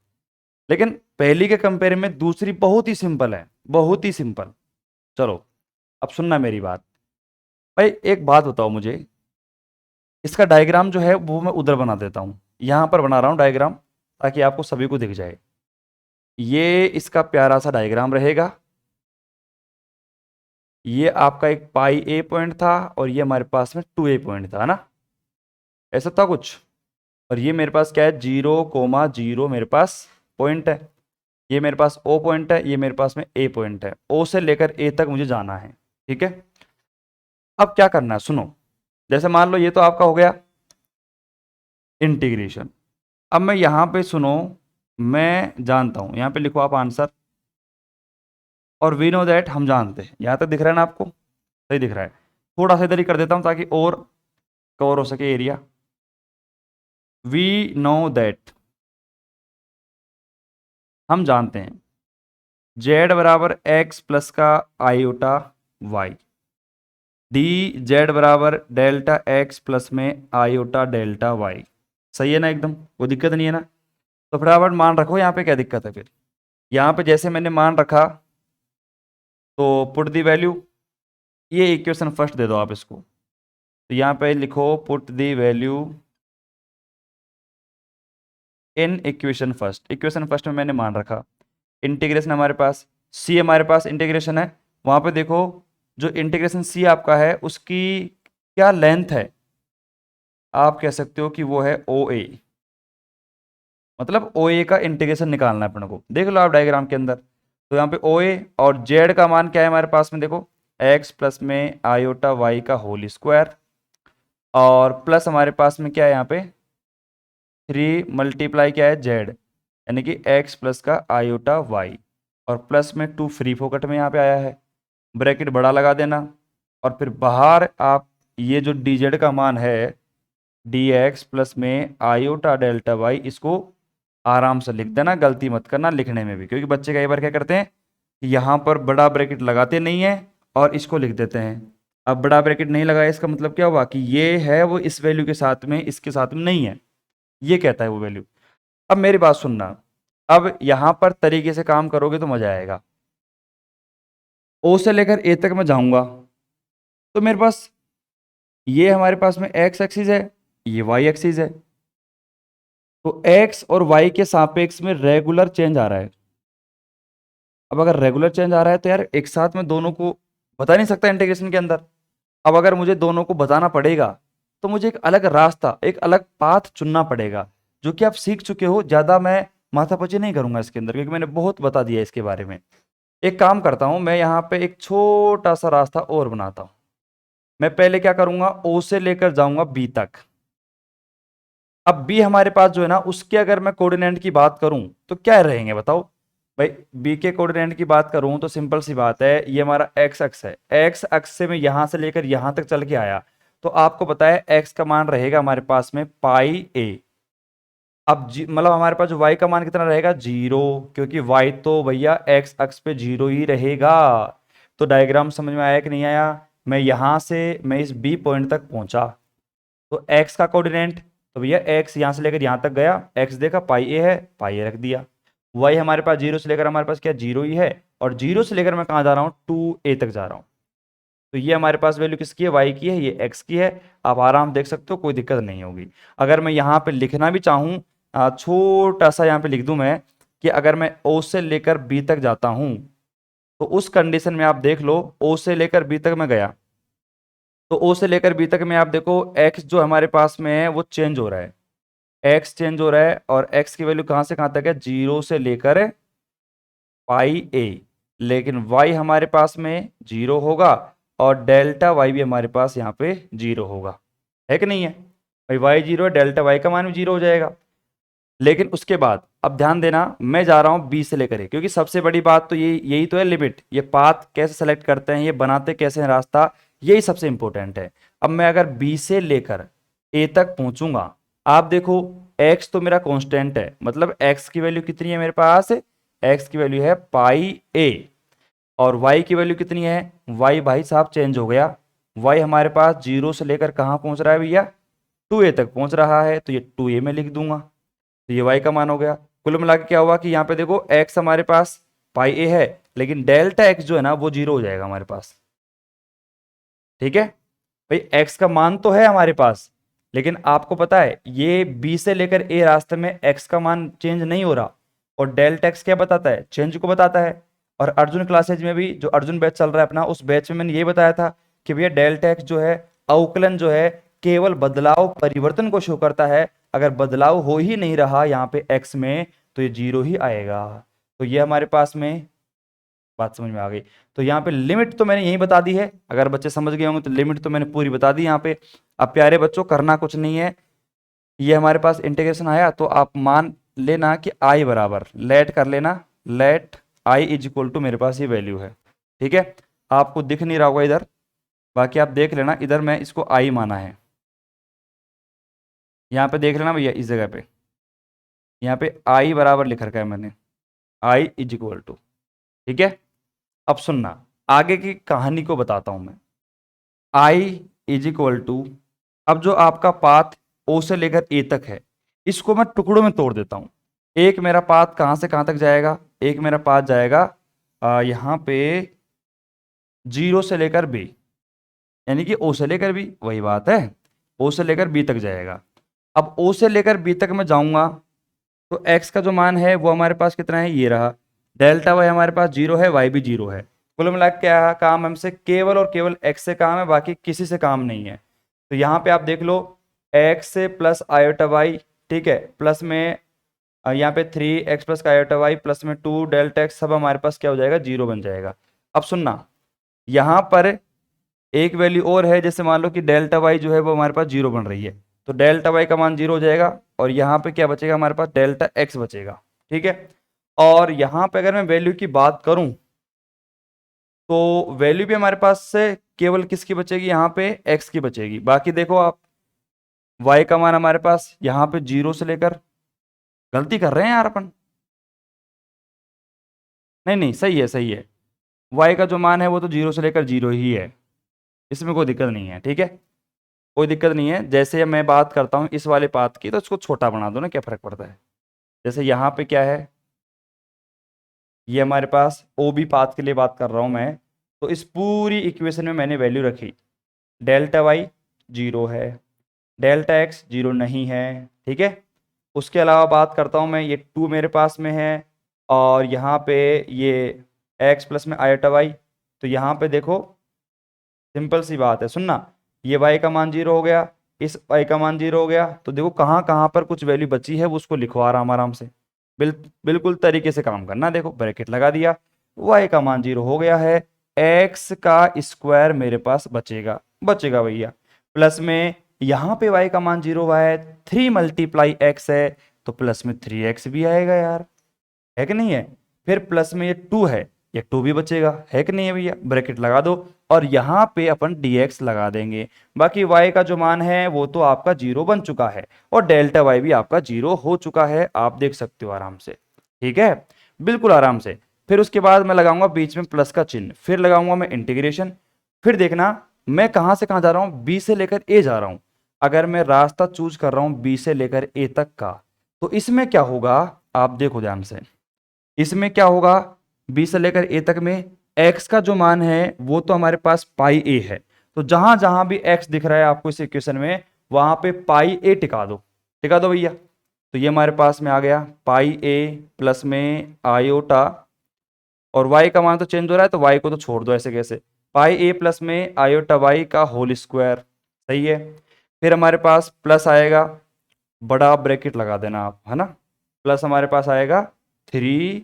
लेकिन पहली के कंपेयर में दूसरी बहुत ही सिंपल है, बहुत ही सिंपल। चलो अब सुनना मेरी बात। भाई एक बात बताओ मुझे, इसका डायग्राम जो है वो मैं उधर बना देता हूँ, यहाँ पर बना रहा हूँ डायग्राम ताकि आपको सभी को दिख जाए। ये इसका प्यारा सा डायग्राम रहेगा। ये आपका एक पाई ए पॉइंट था और ये हमारे पास में 2a पॉइंट था ना, ऐसा था कुछ। और ये मेरे पास क्या है, 0,0 मेरे पास पॉइंट है, ये मेरे पास ओ पॉइंट है, ये मेरे पास में ए पॉइंट है, ओ से लेकर ए तक मुझे जाना है। ठीक है, अब क्या करना है सुनो, जैसे मान लो ये तो आपका हो गया इंटीग्रेशन। अब मैं यहां पे सुनो, मैं जानता हूं, यहां पे लिखो आप आंसर, और वी नो दैट, हम जानते हैं। यहां तक दिख रहा है ना आपको, सही दिख रहा है। थोड़ा सा इधर ही कर देता हूं ताकि और कवर हो सके एरिया। वी नो दैट, हम जानते हैं, जेड बराबर एक्स प्लस का आयोटा वाई, डी जेड बराबर डेल्टा एक्स प्लस में आयोटा डेल्टा वाई। सही है ना, एकदम कोई दिक्कत नहीं है ना? तो फटाफट मान रखो, यहाँ पे क्या दिक्कत है फिर। यहाँ पे जैसे मैंने मान रखा, तो पुट दी वैल्यू, ये इक्वेशन फर्स्ट दे दो आप इसको। तो यहाँ पे लिखो put the value in equation first, equation first में मैंने मान रखा इंटीग्रेशन हमारे पास सी, हमारे पास इंटीग्रेशन है। वहां पे देखो जो इंटीग्रेशन सी आपका है उसकी क्या लेंथ है, आप कह सकते हो कि वो है ओ ए, मतलब ओ ए का इंटीग्रेशन निकालना है अपने को। देख लो आप डायग्राम के अंदर, तो यहाँ पे ओ ए और जेड का मान क्या है हमारे पास में, देखो एक्स प्लस में आयोटा वाई का होल स्क्वायर, और प्लस हमारे पास में क्या है यहाँ पे 3 × क्या है जेड, यानी कि एक्स प्लस का आयोटा वाई, और प्लस में 2 फ्री फोकट में यहाँ पे आया है, ब्रैकेट बड़ा लगा देना, और फिर बाहर आप ये जो डी जेड का मान है डी एक्स प्लस में आयोटा डेल्टा वाई, इसको आराम से लिख देना, गलती मत करना लिखने में भी, क्योंकि बच्चे कई बार क्या करते हैं यहाँ पर बड़ा ब्रैकेट लगाते नहीं है और इसको लिख देते हैं। अब बड़ा ब्रैकेट नहीं लगाया इसका मतलब क्या हुआ कि ये है वो इस वैल्यू के साथ में, इसके साथ में नहीं है, ये कहता है वो वैल्यू। अब मेरी बात सुनना, अब यहां पर तरीके से काम करोगे तो मजा आएगा। ओ से लेकर ए तक मैं जाऊंगा तो मेरे पास ये हमारे पास में एक्स एक्सिस है, ये वाई एक्सिस है, तो एक्स और वाई के सापेक्ष में रेगुलर चेंज आ रहा है। अब अगर रेगुलर चेंज आ रहा है तो यार एक साथ में दोनों को बता नहीं सकता इंटीग्रेशन के अंदर। अब अगर मुझे दोनों को बताना पड़ेगा तो मुझे एक अलग रास्ता, एक अलग पाथ चुनना पड़ेगा, जो कि आप सीख चुके हो। ज्यादा मैं माथापच्ची नहीं करूंगा इसके अंदर, क्योंकि मैंने बहुत बता दिया इसके बारे में। एक काम करता हूं, मैं यहाँ पे एक छोटा सा रास्ता और बनाता हूं। मैं पहले क्या करूंगा, ओ से लेकर जाऊंगा बी तक। अब बी हमारे पास जो है ना, उसके अगर मैं कोऑर्डिनेट की बात करूं तो क्या रहेंगे बताओ भाई। बी के कोऑर्डिनेट की बात करूं तो सिंपल सी बात है, ये हमारा एक्स अक्स है, एक्स अक्स से मैं यहां से लेकर यहां तक चल के आया, तो आपको पता है एक्स का मान रहेगा हमारे पास में पाई ए। अब मतलब हमारे पास जो वाई का मान कितना रहेगा, 0, क्योंकि वाई तो भैया एक्स अक्स पे 0 ही रहेगा। तो डायग्राम समझ में आया कि नहीं आया। मैं यहां से मैं इस बी पॉइंट तक पहुंचा, तो एक्स का कोऑर्डिनेट, तो भैया एक्स यहां से लेकर यहां तक गया, एक्स देखा पाई ए है, पाई ए रख दिया। वाई हमारे पास 0 से लेकर हमारे पास क्या 0 ही है, और 0 से लेकर मैं कहां जा रहा हूं 2a तक जा रहा हूं। तो ये हमारे पास वैल्यू किसकी है, वाई की है, ये एक्स की है। आप आराम देख सकते हो, कोई दिक्कत नहीं होगी। अगर मैं यहाँ पे लिखना भी चाहूँ, छोटा सा यहाँ पे लिख दूं मैं, कि अगर मैं ओ से लेकर बी तक जाता हूं, तो उस कंडीशन में आप देख लो, ओ से लेकर बी तक मैं गया, तो ओ से लेकर बी तक में आप देखो एक्स जो हमारे पास में है वो चेंज हो रहा है, एक्स चेंज हो रहा है, और एक्स की वैल्यू कहां से कहां तक है, 0 से लेकर पाई ए। लेकिन वाई हमारे पास में 0 होगा, और डेल्टा वाई भी हमारे पास यहाँ पे 0 होगा, है कि नहीं है भाई। वाई 0 है, डेल्टा वाई का मान भी 0 हो जाएगा। लेकिन उसके बाद अब ध्यान देना, मैं जा रहा हूं बी से लेकर ए, क्योंकि सबसे बड़ी बात तो यही तो है लिमिट, ये पाथ कैसे सेलेक्ट करते हैं, ये बनाते कैसे हैं रास्ता, यही सबसे इंपॉर्टेंट है। अब मैं अगर बी से लेकर ए तक पहुंचूंगा, आप देखो एक्स तो मेरा कांस्टेंट है, मतलब एक्स की वैल्यू कितनी है मेरे पास, एक्स की वैल्यू है पाई ए, और वाई की वैल्यू कितनी है, वाई भाई साहब चेंज हो गया, वाई हमारे पास 0 से लेकर कहां पहुंच रहा है भैया, 2a तक पहुंच रहा है, तो ये 2a में लिख दूंगा, तो ये y का मान हो गया। कुल मिला के क्या हुआ कि यहाँ पे देखो x हमारे पास पाई ए है, लेकिन डेल्टा x जो है ना वो 0 हो जाएगा हमारे पास। ठीक है भाई, x का मान तो है हमारे पास, लेकिन आपको पता है ये b से लेकर a रास्ते में x का मान चेंज नहीं हो रहा, और डेल्टा x क्या बताता है, चेंज को बताता है। और अर्जुन क्लासेज में भी, जो अर्जुन बैच चल रहा है अपना, उस बैच में मैंने ये बताया था कि भैया डेल्टा x जो है, अवकलन जो है, केवल बदलाव परिवर्तन को शो करता है। अगर बदलाव हो ही नहीं रहा यहाँ पे x में, तो ये 0 ही आएगा। तो ये हमारे पास में बात समझ में आ गई। तो यहाँ पे लिमिट तो मैंने यही बता दी है, अगर बच्चे समझ गए होंगे तो लिमिट तो मैंने पूरी बता दी यहाँ पे। अब प्यारे बच्चों करना कुछ नहीं है, ये हमारे पास इंटीग्रेशन आया तो आप मान लेना कि आई बराबर लेट कर लेना, let I is equal to मेरे पास ये वैल्यू है। ठीक है, आपको दिख नहीं रहा होगा इधर, बाकी आप देख लेना, इधर मैं इसको आई माना है, यहाँ पे देख लेना भैया, इस जगह पे यहाँ पे आई बराबर लिख रखा है मैंने, आई इज इक्वल टू। ठीक है, अब सुनना, आगे की कहानी को बताता हूं मैं। आई इज इक्वल टू, अब जो आपका पाथ ओ से लेकर ए तक है, इसको मैं टुकड़ों में तोड़ देता हूं। एक मेरा पाथ कहां से कहां तक जाएगा, एक मेरा पाथ जाएगा यहां पे 0 से लेकर बी, यानी कि ओ से लेकर बी, वही बात है, ओ से लेकर बी तक जाएगा। अब ओ से लेकर बी तक मैं जाऊंगा तो x का जो मान है वो हमारे पास कितना है, ये रहा। डेल्टा y हमारे पास 0 है, y भी 0 है। कुल मिला के क्या काम हमसे, केवल और केवल x से काम है, बाकी किसी से काम नहीं है। तो यहाँ पे आप देख लो, x से प्लस आयोटा y, ठीक है, प्लस में यहाँ पे 3x प्लस का आयोटा y प्लस में 2 डेल्टा x, सब हमारे पास क्या हो जाएगा, 0 बन जाएगा। अब सुनना, यहाँ पर एक वैल्यू और है, जैसे मान लो कि डेल्टा y जो है वो हमारे पास 0 बन रही है, तो डेल्टा y का मान 0 हो जाएगा, और यहाँ पे क्या बचेगा हमारे पास, डेल्टा x बचेगा, ठीक है। और यहाँ पे अगर मैं वैल्यू की बात करूं, तो वैल्यू भी हमारे पास से केवल किसकी बचेगी, यहाँ पे x की बचेगी। बाकी देखो आप, y का मान हमारे पास यहाँ पे 0 से लेकर, गलती कर रहे हैं यार अपन, नहीं नहीं सही है सही है, y का जो मान है वो तो 0 से लेकर 0 ही है, इसमें कोई दिक्कत नहीं है, ठीक है, कोई दिक्कत नहीं है। जैसे मैं बात करता हूँ इस वाले पाथ की, तो इसको छोटा बना दो ना, क्या फर्क पड़ता है। जैसे यहाँ पे क्या है, ये हमारे पास ओ बी पाथ के लिए बात कर रहा हूँ मैं, तो इस पूरी इक्वेशन में मैंने वैल्यू रखी, डेल्टा वाई 0 है, डेल्टा एक्स 0 नहीं है, ठीक है। उसके अलावा बात करता हूँ मैं, ये 2 मेरे पास में है, और यहाँ पे ये एक्स प्लस में आयोटा वाई, तो यहाँ पे देखो सिंपल सी बात है, सुनना, ये y का मान 0 हो गया, इस y का मान 0 हो गया, तो देखो कहाँ कहाँ पर कुछ वैल्यू बची है वो उसको लिखवा आराम से, बिल्कुल तरीके से काम करना। देखो ब्रैकेट लगा दिया, y का मान 0 हो गया है, x का स्क्वायर मेरे पास बचेगा, बचेगा भैया, प्लस में यहाँ पे y का मान 0 हुआ है, 3 मल्टीप्लाई x है, तो प्लस में 3x भी आएगा यार, है कि नहीं है। फिर प्लस में ये 2 है, ये 2 भी बचेगा, है कि नहीं है भैया, ब्रैकेट लगा दो, और यहाँ पे अपन dx लगा देंगे। बाकी y का जो मान है वो तो आपका 0 बन चुका है, और डेल्टा y भी आपका 0 हो चुका है, आप देख सकते हो आराम से, ठीक है, बिल्कुल आराम से। फिर उसके बाद मैं लगाऊंगा बीच में प्लस का चिन्ह, फिर लगाऊंगा मैं इंटीग्रेशन। फिर देखना मैं कहां से कहां जा रहा हूं, b से लेकर a जा रहा हूं। अगर मैं रास्ता चूज कर रहा हूं b से लेकर a तक का, तो इसमें क्या होगा, आप देखो ध्यान से, इसमें क्या होगा, b से लेकर a तक में x का जो मान है वो तो हमारे पास पाई a है, तो जहां जहां भी x दिख रहा है आपको इस इक्वेशन में, वहां पे पाई a टिका दो, टिका दो भैया। तो ये हमारे पास में आ गया पाई a प्लस में आयोटा, और y का मान तो चेंज हो रहा है, तो y को तो छोड़ दो ऐसे कैसे, पाई a प्लस में आयोटा y का होल स्क्वायर, सही है। फिर हमारे पास प्लस आएगा, बड़ा ब्रैकेट लगा देना आप, है ना, प्लस हमारे पास आएगा 3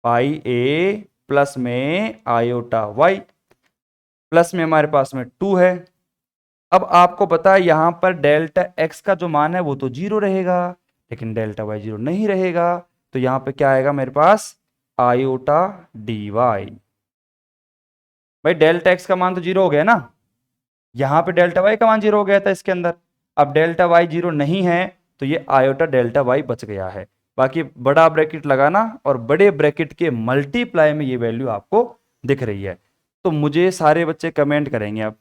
पाई a प्लस में आयोटा y, प्लस में हमारे पास में 2 है। अब आपको पता है यहां पर डेल्टा x का जो मान है वो तो 0 रहेगा, लेकिन डेल्टा y 0 नहीं रहेगा, तो यहां पे क्या आएगा मेरे पास, आयोटा dy। भाई डेल्टा x का मान तो 0 हो गया ना, यहां पे डेल्टा y का मान 0 हो गया था इसके अंदर, अब डेल्टा y 0 नहीं है, तो ये आयोटा डेल्टा y बच गया है। बाकी बड़ा ब्रैकेट लगाना, और बड़े ब्रैकेट के मल्टीप्लाई में ये वैल्यू आपको दिख रही है। तो मुझे सारे बच्चे कमेंट करेंगे, अब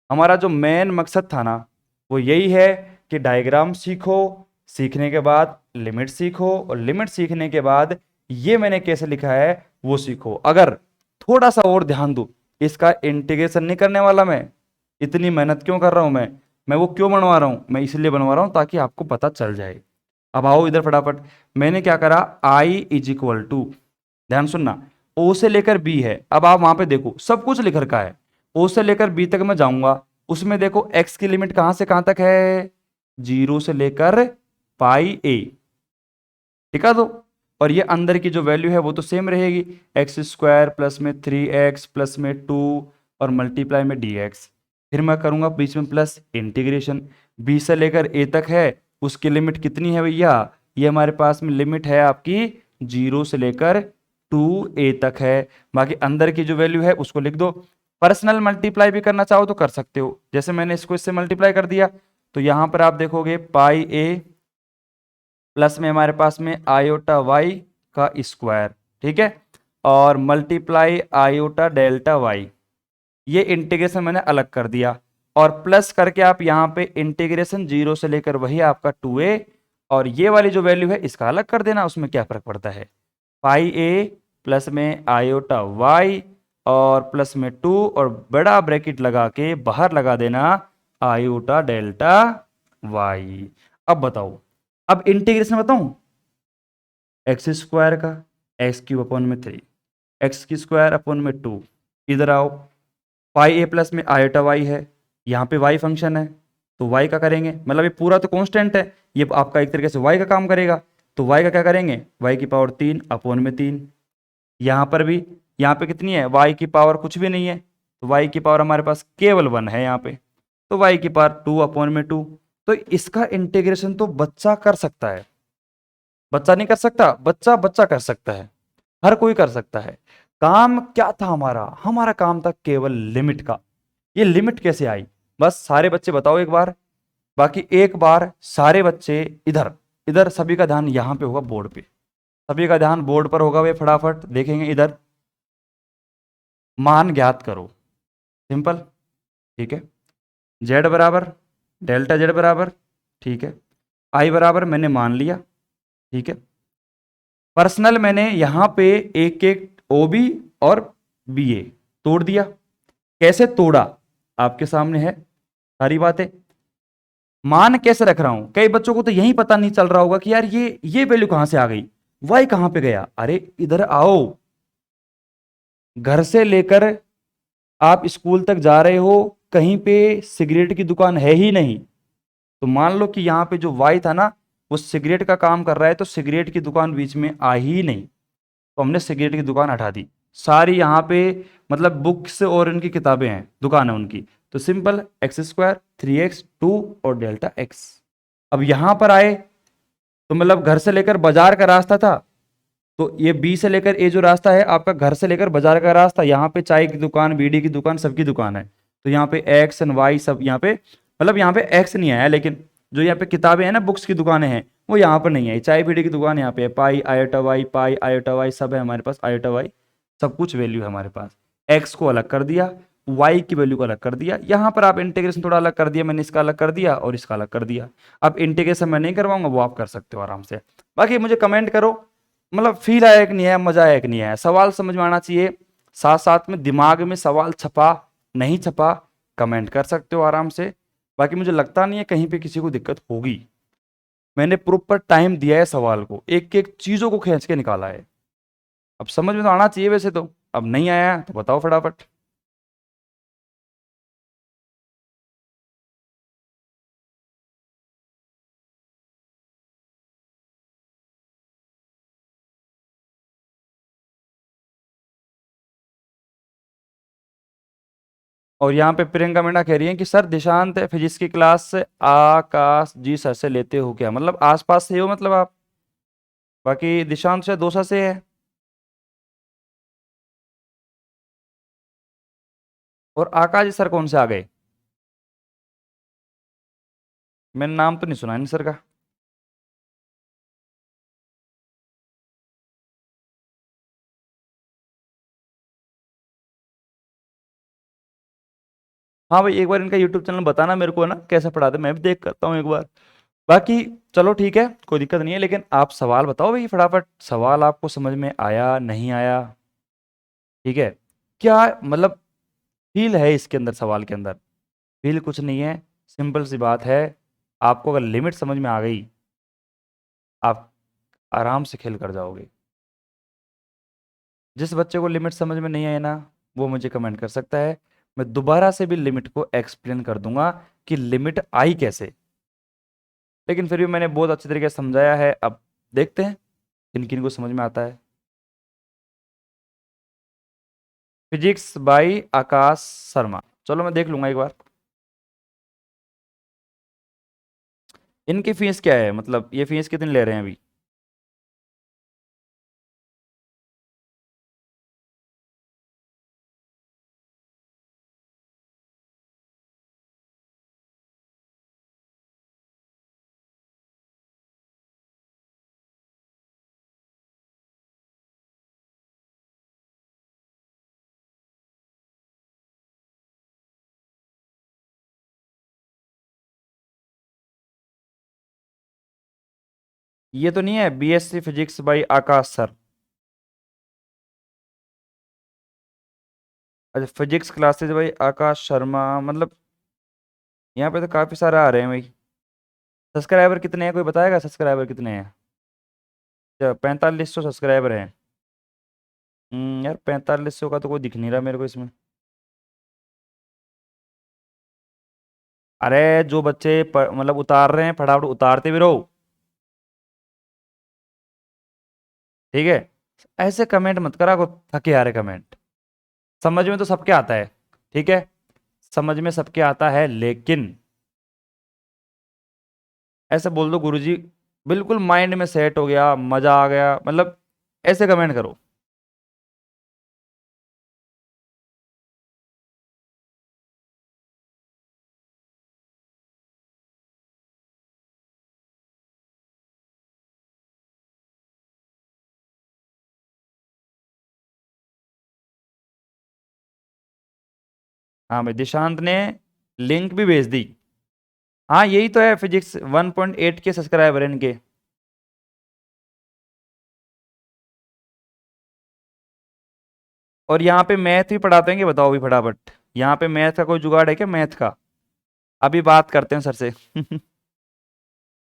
हमारा जो मेन मकसद था ना, वो यही है कि डायग्राम सीखो, सीखने के बाद लिमिट सीखो, और लिमिट सीखने के बाद ये मैंने कैसे लिखा है वो सीखो। अगर थोड़ा सा और ध्यान दो, इसका इंटीग्रेशन नहीं करने वाला मैं, इतनी मेहनत क्यों कर रहा हूं मैं वो क्यों बनवा रहा हूं, मैं इसलिए बनवा रहा हूं ताकि आपको पता चल जाए। अब आओ इधर फटाफट, मैंने क्या करा, i इज इक्वल टू, ध्यान सुनना, o से लेकर b है, अब आप वहां पे देखो सब कुछ लिख रखा है, o से लेकर b तक मैं जाऊंगा, उसमें देखो x की लिमिट कहां से कहां तक है, 0 से लेकर पाई a, टिका दो, और ये अंदर की जो वैल्यू है वो तो सेम रहेगी, एक्स स्क्वायर प्लस में 3x प्लस में 2 और मल्टीप्लाई में dx। फिर मैं करूंगा बीच में प्लस इंटीग्रेशन, b से लेकर a तक है, उसकी लिमिट कितनी है भैया, ये हमारे पास में लिमिट है आपकी 0 से लेकर 2a तक है। बाकी अंदर की जो वैल्यू है उसको लिख दो, पर्सनल मल्टीप्लाई भी करना चाहो तो कर सकते हो, जैसे मैंने इसको इससे मल्टीप्लाई कर दिया, तो यहां पर आप देखोगे पाई a प्लस में हमारे पास में आयोटा y का स्क्वायर, ठीक है, और मल्टीप्लाई आयोटा डेल्टा y, ये इंटीग्रेशन मैंने अलग कर दिया, और प्लस करके आप यहाँ पे इंटीग्रेशन 0 से लेकर वही आपका 2a, और ये वाली जो वैल्यू है इसका अलग कर देना, उसमें क्या फर्क पड़ता है, पाई a प्लस में आयोटा y और प्लस में 2, और बड़ा ब्रैकेट लगा के बाहर लगा देना आयोटा डेल्टा y। अब बताओ, अब इंटीग्रेशन बताऊं, एक्स स्क्वायर का एक्स क्यूब अपॉन में 3, एक्स की स्क्वायर अपॉन में 2, इधर आओ पाई ए प्लस में आयोटा वाई है, यहाँ पे वाई फंक्शन है तो वाई का करेंगे, मतलब ये पूरा तो कांस्टेंट है, ये आपका एक तरीके से वाई का काम करेगा, तो वाई का क्या करेंगे, वाई की पावर 3 अपॉन में 3, यहाँ पर भी, यहाँ पे कितनी है, वाई की पावर कुछ भी नहीं है, तो वाई की पावर हमारे पास केवल 1 है यहाँ पे, तो वाई की पावर 2 अपॉन में 2। तो इसका इंटीग्रेशन तो बच्चा कर सकता है, बच्चा नहीं कर सकता, बच्चा बच्चा कर सकता है, हर कोई कर सकता है। काम क्या था हमारा, हमारा काम था केवल लिमिट का। ये लिमिट कैसे आई, बस सारे बच्चे बताओ एक बार, बाकी एक बार सारे बच्चे इधर, इधर सभी का ध्यान यहां पे होगा बोर्ड पे, सभी का ध्यान बोर्ड पर होगा, वे फटाफट देखेंगे इधर, मान ज्ञात करो, सिंपल, ठीक है, जेड बराबर डेल्टा जेड बराबर, ठीक है, आई बराबर मैंने मान लिया, ठीक है, पर्सनल मैंने यहां पे एक एक ओबी और बीए तोड़ दिया, कैसे तोड़ा आपके सामने है सारी बातें, मान कैसे रख रहा हूं, कई बच्चों को तो यही पता नहीं चल रहा होगा कि यार ये वैल्यू कहां से आ गई, वाई कहां पे गया, अरे इधर आओ, घर से लेकर आप स्कूल तक जा रहे हो, कहीं पे सिगरेट की दुकान है ही नहीं, तो मान लो कि यहाँ पे जो वाई था ना वो सिगरेट का काम कर रहा है, तो सिगरेट की दुकान बीच में आ ही नहीं, तो हमने सिगरेट की दुकान हटा दी, सारी यहाँ पे मतलब बुक्स और इनकी किताबें हैं, दुकान है उनकी, तो सिंपल एक्स स्क्वायर 3x 2 और डेल्टा एक्स। अब यहां पर आए तो मतलब घर से लेकर बाजार का रास्ता था, तो ये बी से लेकर ए जो रास्ता है आपका घर से लेकर बाजार का रास्ता, यहाँ पे चाय की दुकान बीड़ी की दुकान सबकी दुकान है, तो यहाँ पे एक्स एंड वाई सब यहाँ पे, मतलब यहाँ पे एक्स नहीं आया, लेकिन जो यहाँ पे किताबें हैं ना बुक्स की दुकानें हैं वो यहाँ पर नहीं आई, चाय बीड़ी की दुकान यहाँ पे है, पाई आयोटा वाई सब है हमारे पास, आयोटा वाई सब कुछ वैल्यू है हमारे पास, एक्स को अलग कर दिया, वाई की वैल्यू को अलग कर दिया, यहाँ पर आप इंटीग्रेशन थोड़ा अलग कर दिया, मैंने इसका अलग कर दिया और इसका अलग कर दिया। अब इंटीग्रेशन मैं नहीं करवाऊंगा, वो आप कर सकते हो आराम से, बाकी मुझे कमेंट करो मतलब फील आया कि नहीं आया, मजा आया कि नहीं आया, सवाल समझ में आना चाहिए, साथ साथ में दिमाग में सवाल छपा नहीं छपा कमेंट कर सकते हो आराम से, बाकी मुझे लगता नहीं है कहीं पे किसी को दिक्कत होगी, मैंने प्रॉपर टाइम दिया है सवाल को, एक एक चीजों को खींच के निकाला है, अब समझ में तो आना चाहिए वैसे तो, अब नहीं आया तो बताओ फटाफट। और यहाँ पे प्रियंका मीणा कह रही है कि सर दिशांत फिजिक्स की क्लास से आकाश जी सर से लेते हो क्या, मतलब आसपास से हो मतलब आप, बाकी दिशांत से दोसा से है, और आकाश जी सर कौन से आ गए, मैंने नाम तो नहीं सुना इन सर का। हाँ भाई एक बार इनका यूट्यूब चैनल बताना मेरे को ना कैसे पढ़ाते, मैं भी देख करता हूँ एक बार, बाकी चलो ठीक है कोई दिक्कत नहीं है, लेकिन आप सवाल बताओ भाई फटाफट, सवाल आपको समझ में आया नहीं आया, ठीक है, क्या मतलब फील है इसके अंदर, सवाल के अंदर फील कुछ नहीं है, सिंपल सी बात है, आपको अगर लिमिट समझ में आ गई आप आराम से खेल कर जाओगे, जिस बच्चे को लिमिट समझ में नहीं आए ना वो मुझे कमेंट कर सकता है, मैं दोबारा से भी लिमिट को एक्सप्लेन कर दूंगा कि लिमिट आई कैसे, लेकिन फिर भी मैंने बहुत अच्छे तरीके से समझाया है, अब देखते हैं किन किन को समझ में आता है। फिजिक्स बाई आकाश शर्मा, चलो मैं देख लूंगा एक बार, इनकी फीस क्या है, मतलब ये फीस कितनी ले रहे हैं अभी, ये तो नहीं है BSc physics by Akash sir, अच्छा फिजिक्स क्लासेज बाई आकाश शर्मा, मतलब यहाँ पे तो काफ़ी सारे आ रहे हैं भाई, सब्सक्राइबर कितने हैं कोई बताएगा, सब्सक्राइबर कितने हैं, 4500 सब्सक्राइबर हैं। यार 4500 का तो कोई दिख नहीं रहा मेरे को इसमें। अरे जो बच्चे मतलब उतार रहे हैं फटाफट उतारते भी रहो। ठीक है। ऐसे कमेंट मत करा को, थके आ रहे कमेंट। समझ में तो सबके आता है। ठीक है। समझ में सबके आता है, लेकिन ऐसे बोल दो गुरुजी बिल्कुल माइंड में सेट हो गया, मजा आ गया, मतलब ऐसे कमेंट करो। हाँ भाई, दिशांत ने लिंक भी भेज दी। हाँ यही तो है, फिजिक्स 1.8 के सब्सक्राइबर हैं इनके। और यहाँ पे मैथ भी पढ़ाते हैं कि बताओ भी फटाफट, यहाँ पे मैथ का कोई जुगाड़ है क्या, मैथ का? अभी बात करते हैं सर से।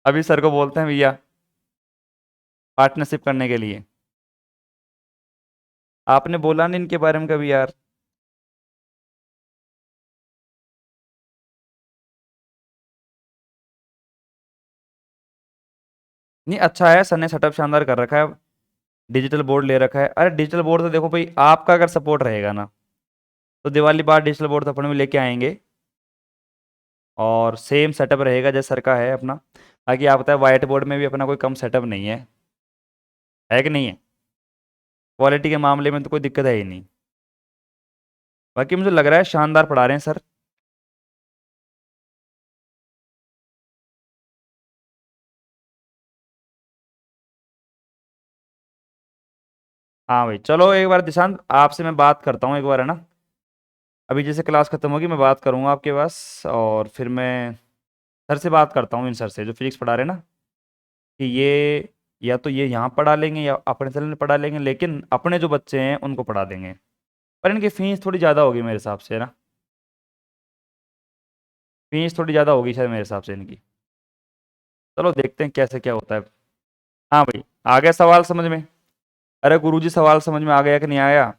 अभी सर को बोलते हैं भैया पार्टनरशिप करने के लिए। आपने बोला नहीं इनके बारे में कभी यार। नहीं अच्छा है, सर ने सेटअप शानदार कर रखा है। डिजिटल बोर्ड ले रखा है। अरे डिजिटल बोर्ड तो देखो भाई, आपका अगर सपोर्ट रहेगा ना तो दिवाली बाद डिजिटल बोर्ड तो अपने में लेके आएंगे। और सेम सेटअप रहेगा जैसे सर का है अपना। बाकी आप पता है व्हाइट बोर्ड में भी अपना कोई कम सेटअप नहीं है कि नहीं है? क्वालिटी के मामले में तो कोई दिक्कत है ही नहीं। बाकी मुझे लग रहा है शानदार पढ़ा रहे हैं सर। हाँ भाई चलो, एक बार दिशांत आपसे मैं बात करता हूँ एक बार, है ना? अभी जैसे क्लास खत्म होगी मैं बात करूँगा आपके पास, और फिर मैं सर से बात करता हूँ, इन सर से जो फिजिक्स पढ़ा रहे हैं ना, कि ये या तो ये यहाँ पढ़ा लेंगे या अपने चैनल में पढ़ा लेंगे, लेकिन अपने जो बच्चे हैं उनको पढ़ा देंगे। पर इनकी फीस थोड़ी ज़्यादा होगी मेरे हिसाब से, है ना? फीस थोड़ी ज़्यादा होगी शायद मेरे हिसाब से इनकी। चलो देखते हैं कैसे क्या होता है। हाँ भाई, आ गया सवाल समझ में? अरे गुरुजी सवाल समझ में आ गया कि नहीं आया?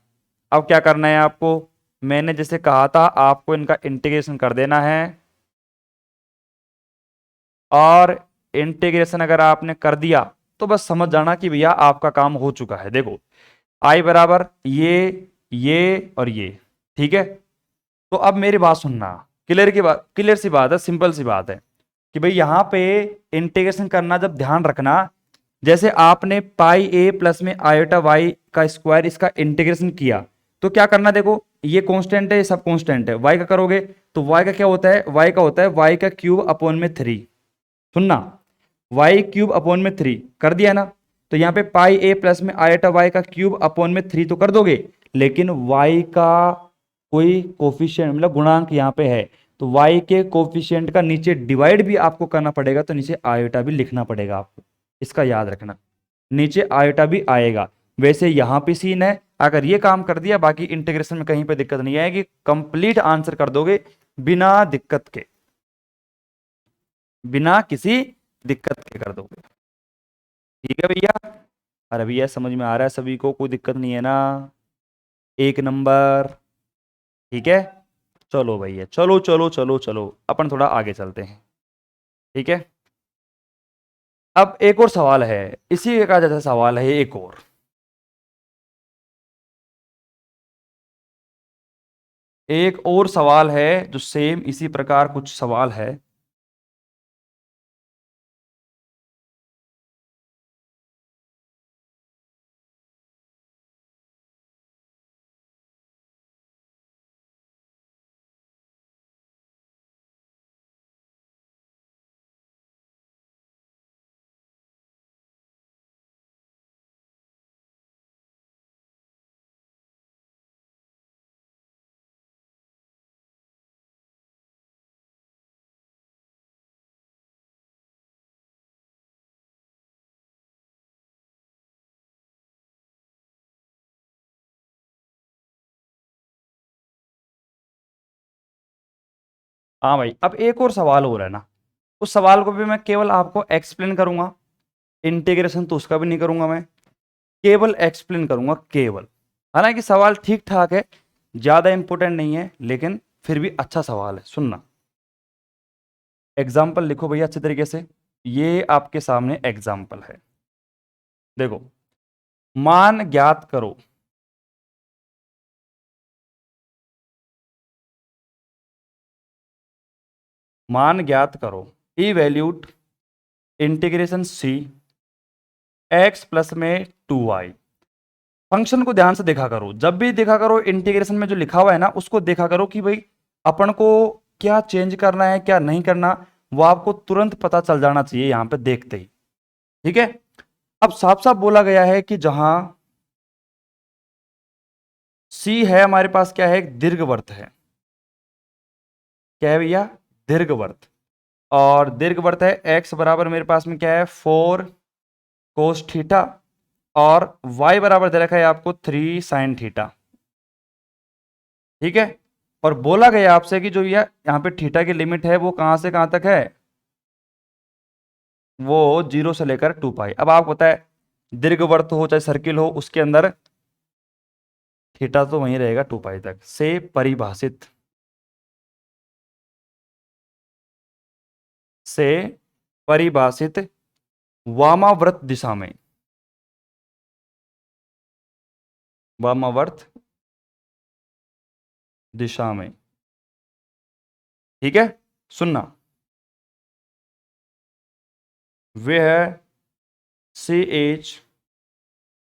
अब क्या करना है आपको? मैंने जैसे कहा था आपको इनका इंटीग्रेशन कर देना है। और इंटीग्रेशन अगर आपने कर दिया तो बस समझ जाना कि भैया आपका काम हो चुका है। देखो आई बराबर ये और ये। ठीक है। तो अब मेरी बात सुनना। क्लियर सी बात है, सिंपल सी बात है कि भाई यहां पे इंटीग्रेशन करना जब ध्यान रखना, जैसे आपने पाई ए प्लस में आयोटा वाई का स्क्वायर इसका इंटीग्रेशन किया, तो क्या करना देखो, ये कांस्टेंट है, ये सब कांस्टेंट है, वाई का करोगे तो वाई का क्या होता है, वाई का होता है वाई का क्यूब अपॉन में 3। सुनना, वाई क्यूब अपॉन में 3 कर दिया ना? तो यहाँ पे पाई ए प्लस में आयोटा वाई का क्यूब अपॉन में 3 तो कर दोगे, लेकिन वाई का कोई कोफिशिएंट मतलब गुणांक यहाँ पे है, तो वाई के कोफिशिएंट का नीचे डिवाइड भी आपको करना पड़ेगा, तो नीचे आयोटा भी लिखना पड़ेगा आपको। इसका याद रखना, नीचे आयोटा भी आएगा। वैसे यहां पे सीन है, अगर ये काम कर दिया बाकी इंटीग्रेशन में कहीं पे दिक्कत नहीं आएगी, कंप्लीट आंसर कर दोगे बिना दिक्कत के, बिना किसी दिक्कत के कर दोगे। ठीक है भैया? अरे भैया समझ में आ रहा है सभी को, कोई दिक्कत नहीं है ना? एक नंबर। ठीक है। चलो भैया, चलो चलो चलो चलो, अपन थोड़ा आगे चलते हैं। ठीक है। अब एक और सवाल है, इसी का जैसा सवाल है एक और। एक और सवाल है जो सेम इसी प्रकार कुछ सवाल है। हाँ भाई, अब एक और सवाल हो रहा है ना, उस सवाल को भी मैं केवल आपको एक्सप्लेन करूंगा। इंटीग्रेशन तो उसका भी नहीं करूंगा मैं, केवल एक्सप्लेन करूंगा केवल। हालांकि सवाल ठीक ठाक है, ज्यादा इंपॉर्टेंट नहीं है, लेकिन फिर भी अच्छा सवाल है, सुनना। एग्जाम्पल लिखो भैया अच्छे तरीके से, ये आपके सामने एग्जाम्पल है। देखो, मान ज्ञात करो, मान ज्ञात करो, इवैल्यूट इंटीग्रेशन सी एक्स प्लस में 2y। फंक्शन को ध्यान से देखा करो, जब भी देखा करो इंटीग्रेशन में जो लिखा हुआ है ना उसको देखा करो कि भाई अपन को क्या चेंज करना है क्या नहीं करना, वो आपको तुरंत पता चल जाना चाहिए यहां पे देखते ही। ठीक है, अब साफ साफ बोला गया है कि जहां सी है हमारे पास क्या है, एक दीर्घवृत्त है। क्या है भैया, दीर्घवृत्त। और दीर्घवृत्त है, एक्स बराबर मेरे पास में क्या है 4 कोस थीटा, और y बराबर दे रखा है आपको 3 साइन थीटा। ठीक है, और बोला गया आपसे कि जो यहाँ पे थीटा की लिमिट है वो कहां से कहां तक है, वो 0 से लेकर 2 पाई। अब आपको पता है दीर्घवृत्त हो चाहे सर्किल हो, उसके अंदर थीटा तो वहीं रहेगा 2 पाई तक से परिभाषित, से परिभाषित वामावर्त दिशा में, वामावर्त दिशा में। ठीक है, सुनना, वे है C H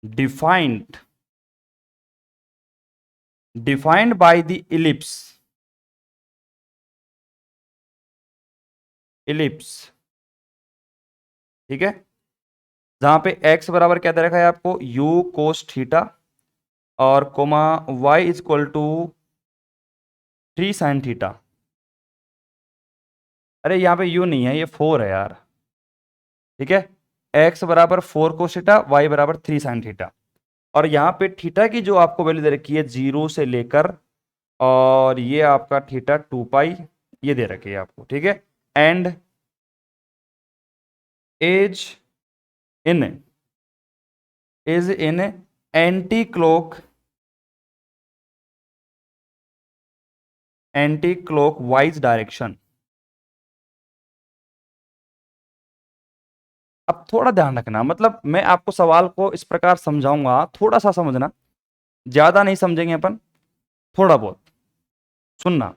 defined, defined by the ellipse, ellipse. ठीक है, जहां पे x बराबर क्या दे रखा है आपको u कोस थीटा, और comma y is equal to 3 sine theta. अरे यहाँ पे u नहीं है, ये 4 है यार। ठीक है, x बराबर 4 कोस थीटा, y बराबर 3 साइन थीटा, और यहाँ पे थीटा की जो आपको वैल्यू दे रखी है 0 से लेकर, और ये आपका थीटा 2 पाई ये दे रखी है आपको। ठीक है, and as in, is in anti clock, anticlockwise direction. अब थोड़ा ध्यान रखना, मतलब मैं आपको सवाल को इस प्रकार समझाऊंगा, थोड़ा सा समझना, ज्यादा नहीं समझेंगे अपन, थोड़ा बहुत सुनना।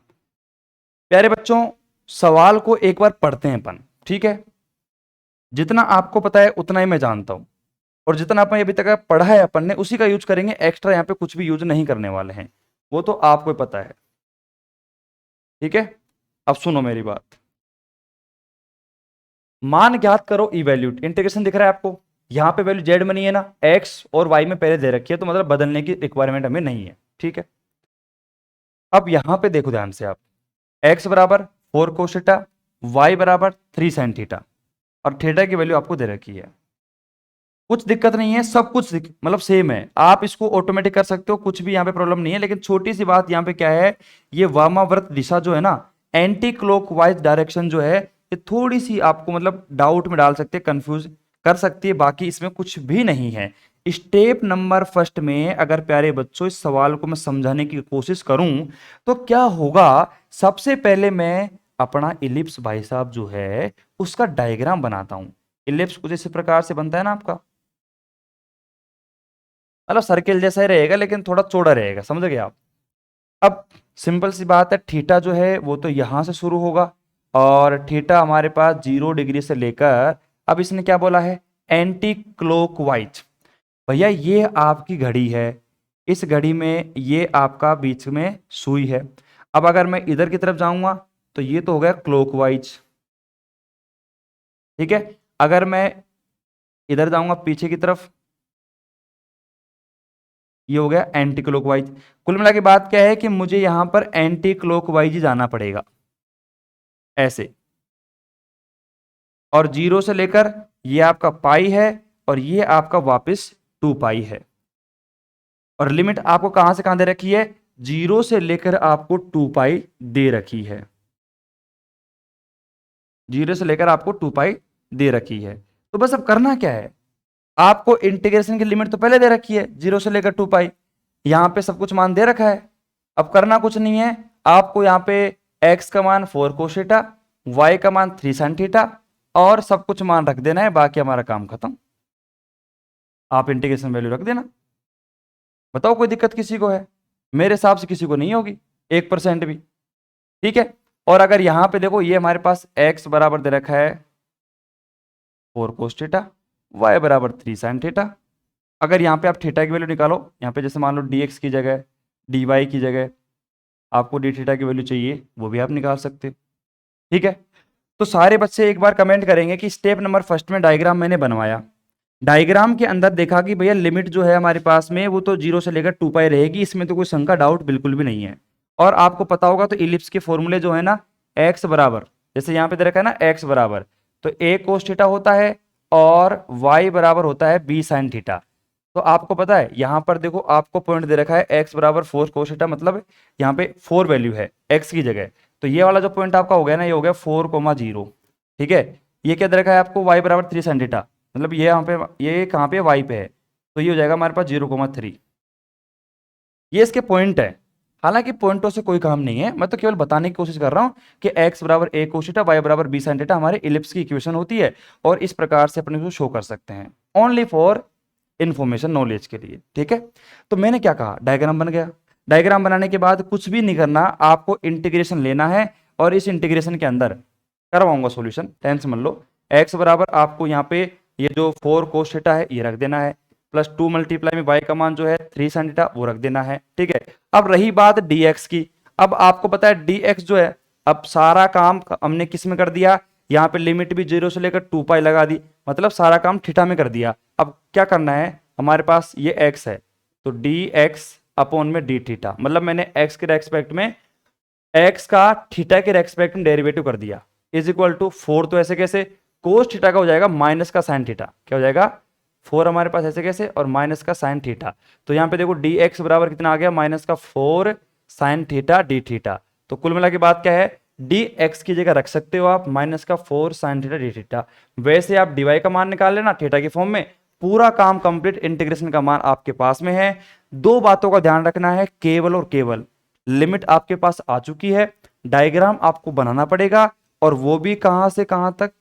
प्यारे बच्चों, सवाल को एक बार पढ़ते हैं अपन, ठीक है। जितना आपको पता है उतना ही मैं जानता हूं, और जितना अपन अभी तक पढ़ा है अपन ने उसी का यूज करेंगे, एक्स्ट्रा यहाँ पे कुछ भी यूज नहीं करने वाले हैं, वो तो आपको ही पता है। ठीक है, अब सुनो मेरी बात। मान ज्ञात करो इवैल्यूट, इंटीग्रेशन दिख रहा है आपको, यहां पे वैल्यू जेड में नहीं है ना, एक्स और वाई में पहले दे रखी है, तो मतलब बदलने की रिक्वायरमेंट हमें नहीं है। ठीक है, अब यहां पे देखो ध्यान से आप, एक्स बराबर 4 कोस थीटा, वाई बराबर 3 साइन थीटा, और थीटा की वैल्यू आपको दे रखी है। कुछ दिक्कत नहीं है, सब कुछ मतलब सेम है, आप इसको ऑटोमेटिक कर सकते हो, कुछ भी यहाँ पे प्रॉब्लम नहीं है। लेकिन छोटी सी बात यहाँ पे क्या है, ये वामावर्त दिशा जो है ना, एंटी क्लॉकवाइज डायरेक्शन जो है, ये थोड़ी सी आपको मतलब डाउट में डाल सकते हैं, कंफ्यूज कर सकती है, बाकी इसमें कुछ भी नहीं है। स्टेप नंबर फर्स्ट में अगर प्यारे बच्चों इस सवाल को मैं समझाने की कोशिश करूं तो क्या होगा, सबसे पहले मैं अपना इलिप्स भाई साहब जो है उसका डायग्राम बनाता हूं। इलिप्स कुछ इस प्रकार से बनता है ना आपका, मतलब सर्किल जैसा ही रहेगा लेकिन थोड़ा चौड़ा रहेगा, समझ गए आप। अब सिंपल सी बात है, थीटा जो है वो तो यहां से शुरू होगा, और थीटा हमारे पास 0 डिग्री से लेकर, अब इसने क्या बोला है, एंटी क्लॉकवाइज। भैया ये आपकी घड़ी है, इस घड़ी में ये आपका बीच में सुई है। अब अगर मैं इधर की तरफ जाऊंगा तो ये तो हो गया क्लॉकवाइज। ठीक है, अगर मैं इधर जाऊंगा पीछे की तरफ, ये हो गया एंटी क्लॉकवाइज। कुल मिला के बात क्या है कि मुझे यहां पर एंटी क्लॉकवाइज ही जाना पड़ेगा, ऐसे। और 0 से लेकर ये आपका पाई है, और ये आपका वापस 2 पाई है, और लिमिट आपको कहां से कहां दे रखी है, 0 से लेकर आपको 2 पाई दे रखी है, 0 से लेकर आपको 2 पाई दे रखी है। तो बस अब करना क्या है, आपको इंटीग्रेशन की लिमिट तो पहले दे रखी है 0 से लेकर 2 पाई, यहां पे सब कुछ मान दे रखा है। अब करना कुछ नहीं है, आपको यहां पे x का मान 4 cos थीटा, y का मान 3 sin थीटा और सब कुछ मान रख देना है, बाकी हमारा काम खत्म। आप इंटीग्रेशन वैल्यू रख देना। बताओ कोई दिक्कत किसी को है? मेरे हिसाब से किसी को नहीं होगी 1% भी। ठीक है, और अगर यहां पे देखो ये हमारे पास x बराबर दे रखा है 4 cos थीटा, y बराबर 3 sin थीटा। अगर यहाँ पे आप थीटा की वैल्यू निकालो, यहाँ पे जैसे मान लो dx की जगह dy की जगह आपको d थीटा की वैल्यू चाहिए, वो भी आप निकाल सकते हो। ठीक है, तो सारे बच्चे एक बार कमेंट करेंगे कि स्टेप नंबर फर्स्ट में डायग्राम मैंने बनवाया, डायग्राम के अंदर देखा कि भैया लिमिट जो है हमारे पास में वो तो 0 से लेकर 2 पाई रहेगी, इसमें तो कोई शंका डाउट बिल्कुल भी नहीं है। और आपको पता होगा तो इलिप्स के फॉर्मूले जो है ना, x बराबर, जैसे यहाँ पे दे रखा है ना x बराबर, तो a cos थीटा होता है और y बराबर होता है b sin थीटा। तो आपको पता है यहां पर देखो आपको पॉइंट दे रखा है x बराबर 4 cos थीटा, मतलब यहाँ पे 4 वैल्यू है x की जगह, तो ये वाला जो पॉइंट आपका हो गया ना, ये हो गया 4,0। ठीक है, ये क्या दे रखा है आपको y बराबर 3 sin थीटा, मतलब ये यहाँ पे, ये कहाँ पे y पे है, तो ये हो जाएगा हमारे पास 0,3। ये इसके पॉइंट है। हालांकि पॉइंटों से कोई काम नहीं है, मैं तो केवल बताने की कोशिश कर रहा हूं कि x बराबर a cos थीटा, y बराबर b sin थीटा हमारे इलिप्स की इक्वेशन होती है, और इस प्रकार से अपने को शो कर सकते हैं, ओनली फॉर इंफॉर्मेशन नॉलेज के लिए। ठीक है, तो मैंने क्या कहा, डायग्राम बन गया। डायग्राम बनाने के बाद कुछ भी नहीं करना, आपको इंटीग्रेशन लेना है और इस इंटीग्रेशन के अंदर करवाऊंगा सॉल्यूशन, टेंशन मत लो। x बराबर आपको यहाँ पे ये जो 4 cos थीटा है ये रख देना है, प्लस 2 मल्टीप्लाई में y का मान जो है 3 sin थीटा वो रख देना है। ठीक है, अब रही बात dx की, अब आपको पता है dx जो है, अब सारा काम हमने किस में कर दिया, यहाँ पे लिमिट भी 0 से लेकर 2 पाई लगा दी, मतलब सारा काम थीटा में कर दिया। अब क्या करना है, हमारे पास ये x है, तो dx अपॉन में d थीटा, मतलब मैंने x के रेस्पेक्ट में, x का थीटा के रेस्पेक्ट में डेरिवेटिव कर दिया, इज इक्वल टू 4, तो ऐसे कैसे, कोस थीटा का हो जाएगा माइनस का साइन थीटा, क्या हो जाएगा 4 हमारे पास ऐसे कैसे, और माइनस का साइन थीटा। तो यहां पे देखो dx बराबर कितना आ गया, माइनस का 4 साइन थीटा डी थीटा। तो कुल मिला के बात क्या है, dx की जगह रख सकते हो आप माइनस का 4 साइन थीटा डी थीटा, वैसे आप dy का मान निकाल लेना थीटा की फॉर्म में, पूरा काम कंप्लीट, इंटीग्रेशन का मान आपके पास में है। दो बातों का ध्यान रखना है केवल और केवल, लिमिट आपके पास आ चुकी है, डायग्राम आपको बनाना पड़ेगा, और वो भी कहां से कहां तक,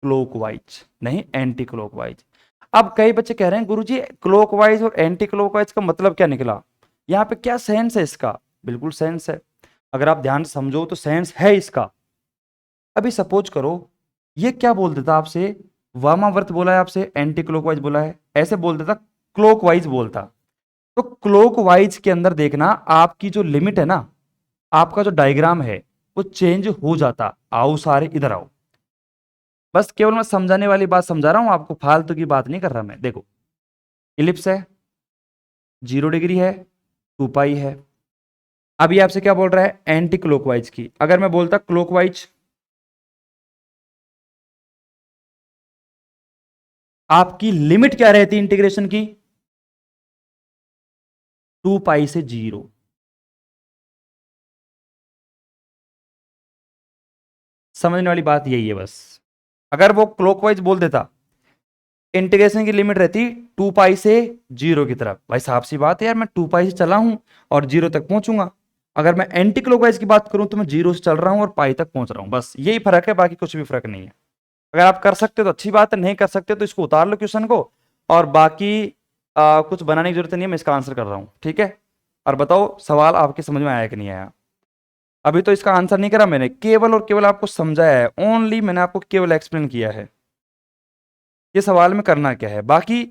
क्लॉकवाइज नहीं एंटी क्लॉकवाइज। अब कई बच्चे कह रहे हैं गुरुजी क्लॉकवाइज और एंटी क्लॉकवाइज का मतलब क्या निकला, यहां पे क्या सेंस है इसका, बिल्कुल सेंस है, अगर आप ध्यान से समझो तो सेंस है इसका। अभी सपोज करो ये क्या बोल देता आपसे, वामावर्त बोला है आपसे, एंटी क्लॉकवाइज बोला है, ऐसे बोल देता क्लॉकवाइज बोलता, तो क्लॉकवाइज के अंदर देखना आपकी जो लिमिट है ना, आपका जो डायग्राम है वो चेंज हो जाता। आओ सारे इधर आओ, बस केवल मैं समझाने वाली बात समझा रहा हूं आपको, फालतू की बात नहीं कर रहा मैं। देखो इलिप्स है, 0 डिग्री है, 2 पाई है। अब ये आपसे क्या बोल रहा है, एंटी क्लॉकवाइज की, अगर मैं बोलता क्लॉकवाइज, आपकी लिमिट क्या रहती इंटीग्रेशन की, 2 पाई से 0। समझने वाली बात यही है बस, अगर वो क्लॉकवाइज बोल देता, इंटीग्रेशन की लिमिट रहती 2 पाई से 0 की तरफ, भाई साहब सी बात है यार, मैं 2 पाई से चला हूं और 0 तक पहुंचूंगा। अगर मैं एंटी क्लॉकवाइज की बात करूं तो मैं 0 से चल रहा हूं और पाई तक पहुंच रहा हूं, बस यही फर्क है, बाकी कुछ भी फर्क नहीं है। अगर आप कर सकते हो तो अच्छी बात है, नहीं कर सकते तो इसको उतार लो क्वेश्चन को, और बाकी कुछ बनाने की जरूरत नहीं है, मैं इसका आंसर कर रहा हूं। ठीक है, और बताओ सवाल आपके समझ में आया कि नहीं आया। अभी तो इसका आंसर नहीं करा मैंने, केवल और केवल आपको समझाया है, ओनली मैंने आपको केवल एक्सप्लेन किया है ये सवाल में करना क्या है, बाकी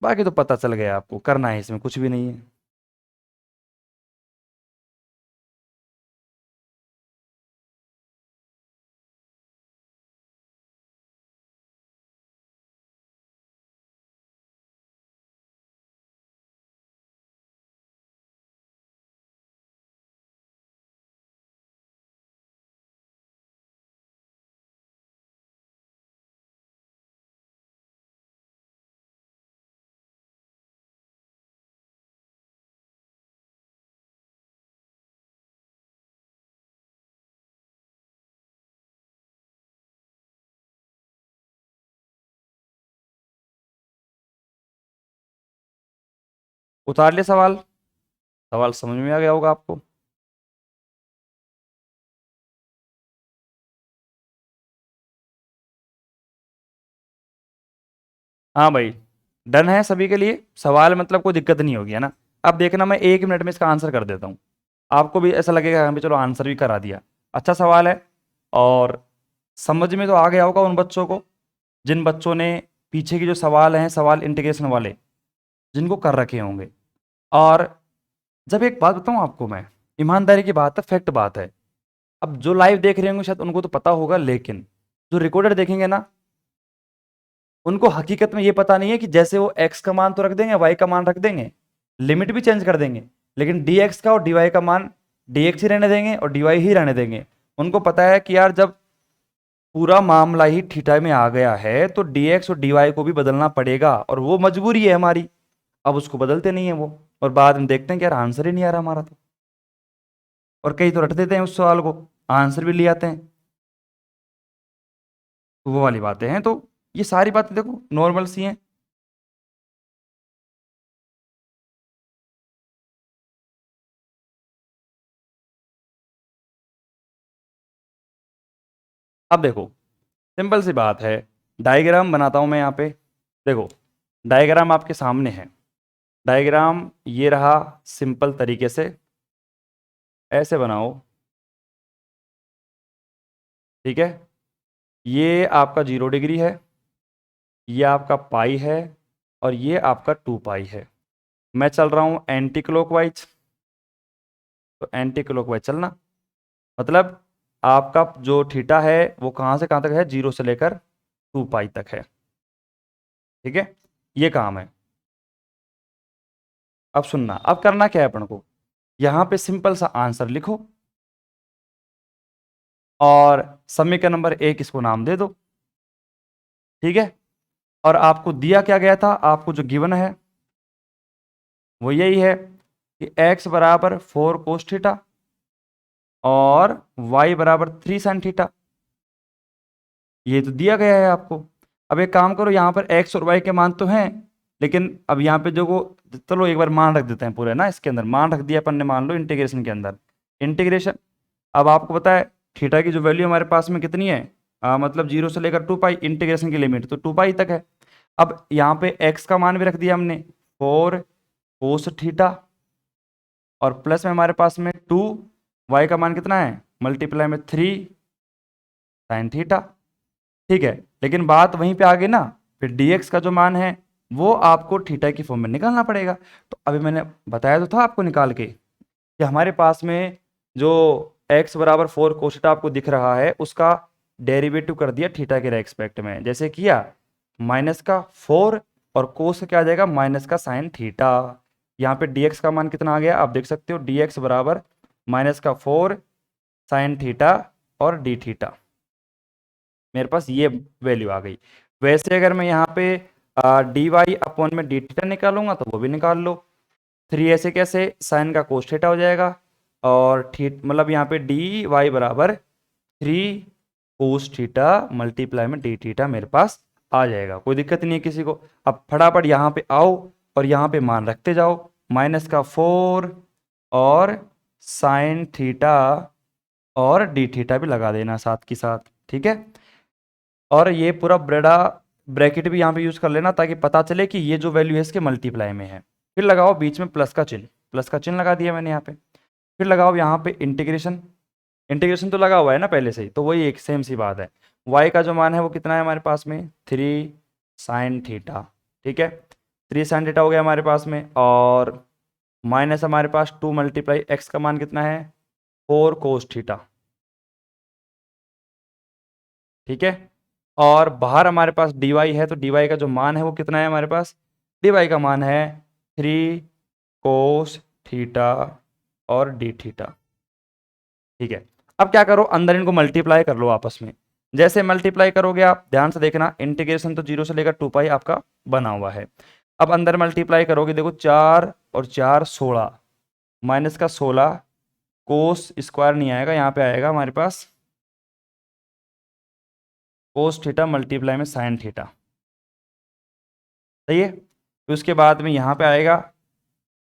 बाकी तो पता चल गया आपको, करना है इसमें कुछ भी नहीं है। उतार लिया सवाल? सवाल समझ में आ गया होगा आपको। हाँ भाई, डन है सभी के लिए सवाल, मतलब कोई दिक्कत नहीं होगी, है ना। अब देखना, मैं 1 मिनट में इसका आंसर कर देता हूँ, आपको भी ऐसा लगेगा हाँ भी चलो आंसर भी करा दिया। अच्छा सवाल है, और समझ में तो आ गया होगा उन बच्चों को जिन बच्चों ने पीछे के जो सवाल हैं, सवाल इंटीग्रेशन वाले, जिनको कर रखे होंगे। और जब एक बात बताऊं आपको मैं, ईमानदारी की बात है, फैक्ट बात है। अब जो लाइव देख रहे होंगे शायद उनको तो पता होगा, लेकिन जो रिकॉर्डेड देखेंगे ना, उनको हकीकत में ये पता नहीं है कि जैसे वो एक्स का मान तो रख देंगे, वाई का मान रख देंगे, लिमिट भी चेंज कर देंगे, लेकिन डी एक्स का और डी वाई का मान डी एक्स ही रहने देंगे और डी वाई ही रहने देंगे। उनको पता है कि यार जब पूरा मामला ही थीटा में आ गया है तो डी एक्स और डी वाई को भी बदलना पड़ेगा, और वो मजबूरी है हमारी। अब उसको बदलते नहीं है वो, और बाद में देखते हैं कि यार आंसर ही नहीं आ रहा हमारा तो, और कई तो रट देते हैं उस सवाल को, आंसर भी ले आते हैं। तो वो वाली बातें हैं, तो ये सारी बातें देखो नॉर्मल सी हैं। अब देखो, सिंपल सी बात है, डायग्राम बनाता हूं मैं यहाँ पे। देखो, डायग्राम आपके सामने है। डायग्राम ये रहा, सिंपल तरीके से ऐसे बनाओ, ठीक है। ये आपका 0 डिग्री है, ये आपका पाई है, और ये आपका 2 पाई है। मैं चल रहा हूँ एंटी क्लॉकवाइज, तो एंटी क्लॉकवाइज चलना, मतलब आपका जो थीटा है वो कहाँ से कहाँ तक है, 0 से लेकर 2 पाई तक है, ठीक है। ये काम है। अब सुनना, अब करना क्या है अपन को, यहाँ पे सिंपल सा आंसर लिखो, और समीकरण नंबर 1 इसको नाम दे दो, ठीक है। और आपको दिया क्या गया था, आपको जो गिवन है वो यही है कि x बराबर 4 cos थीटा और y बराबर 3 sin थीटा, ये तो दिया गया है आपको। अब एक काम करो, यहाँ पर x और y के मान तो हैं, लेकिन अब यहाँ पे जो वो, चलो एक बार मान रख देते हैं पूरे ना, इसके अंदर मान रख दिया अपन ने, मान लो इंटीग्रेशन के अंदर, इंटीग्रेशन। अब आपको पता है थीटा की जो वैल्यू हमारे पास में कितनी है, मतलब 0 से लेकर 2 पाई, इंटीग्रेशन की लिमिट तो 2 पाई तक है। अब यहाँ पे x का मान भी रख दिया हमने 4 cos थीटा, और प्लस में हमारे पास में 2, y का मान कितना है, मल्टीप्लाई में 3 sin थीटा, ठीक है। लेकिन बात वहीं पे आ गई ना, फिर dx का जो मान है वो आपको थीटा की फॉर्म में निकालना पड़ेगा। तो अभी मैंने बताया तो था आपको निकाल के कि हमारे पास में जो x बराबर 4 cos थीटा आपको दिख रहा है, उसका डेरिवेटिव कर दिया थीटा के रेस्पेक्ट में, जैसे किया माइनस का 4, और कोस का क्या आ जाएगा, माइनस का साइन थीटा। यहाँ पे dx का मान कितना आ गया, आप देख सकते हो, dx बराबर माइनस का 4 sin थीटा और डी थीटा, मेरे पास ये वैल्यू आ गई। वैसे अगर मैं यहाँ पे डी वाई अपॉन में डी थीटा निकालूंगा तो वो भी निकाल लो। 3 ऐसे कैसे, साइन का कोस थीटा हो जाएगा, और मतलब यहाँ पे डी वाई बराबर 3 cos थीटा मल्टीप्लाई में डी थीटा मेरे पास आ जाएगा, कोई दिक्कत नहीं है किसी को। अब फटाफट यहाँ पे आओ और यहाँ पे मान रखते जाओ, माइनस का 4 और साइन थीटा और डी थीटा भी लगा देना साथ की साथ, ठीक है। और ये पूरा बड़ा ब्रैकेट भी यहाँ पे यूज कर लेना ताकि पता चले कि ये जो वैल्यू है इसके मल्टीप्लाई में है। फिर लगाओ बीच में प्लस का चिन्ह, प्लस का चिन्ह लगा दिया मैंने यहाँ पे। फिर लगाओ यहाँ पे इंटीग्रेशन, इंटीग्रेशन तो लगा हुआ है ना पहले से ही, तो वही एक सेम सी बात है। y का जो मान है वो कितना है हमारे पास में, 3 sin थीटा, ठीक है। 3 sin थीटा हो गया हमारे पास में, और माइनस हमारे पास 2 मल्टीप्लाई एक्स का मान कितना है, 4 cos थीटा, ठीक है। और बाहर हमारे पास dy है, तो dy का जो मान है वो कितना है हमारे पास, dy का मान है 3 cos थीटा और डी थीटा, ठीक है। अब क्या करो, अंदर इनको मल्टीप्लाई कर लो आपस में। जैसे मल्टीप्लाई करोगे आप ध्यान से देखना, इंटीग्रेशन तो 0 से लेकर 2 पाई आपका बना हुआ है। अब अंदर मल्टीप्लाई करोगे, देखो 4 और 4 16, माइनस का 16, कोस स्क्वायर नहीं आएगा, यहाँ पे आएगा हमारे पास कोस थीटा मल्टीप्लाई में साइन थीटा, सही है। फिर उसके बाद में यहाँ पे आएगा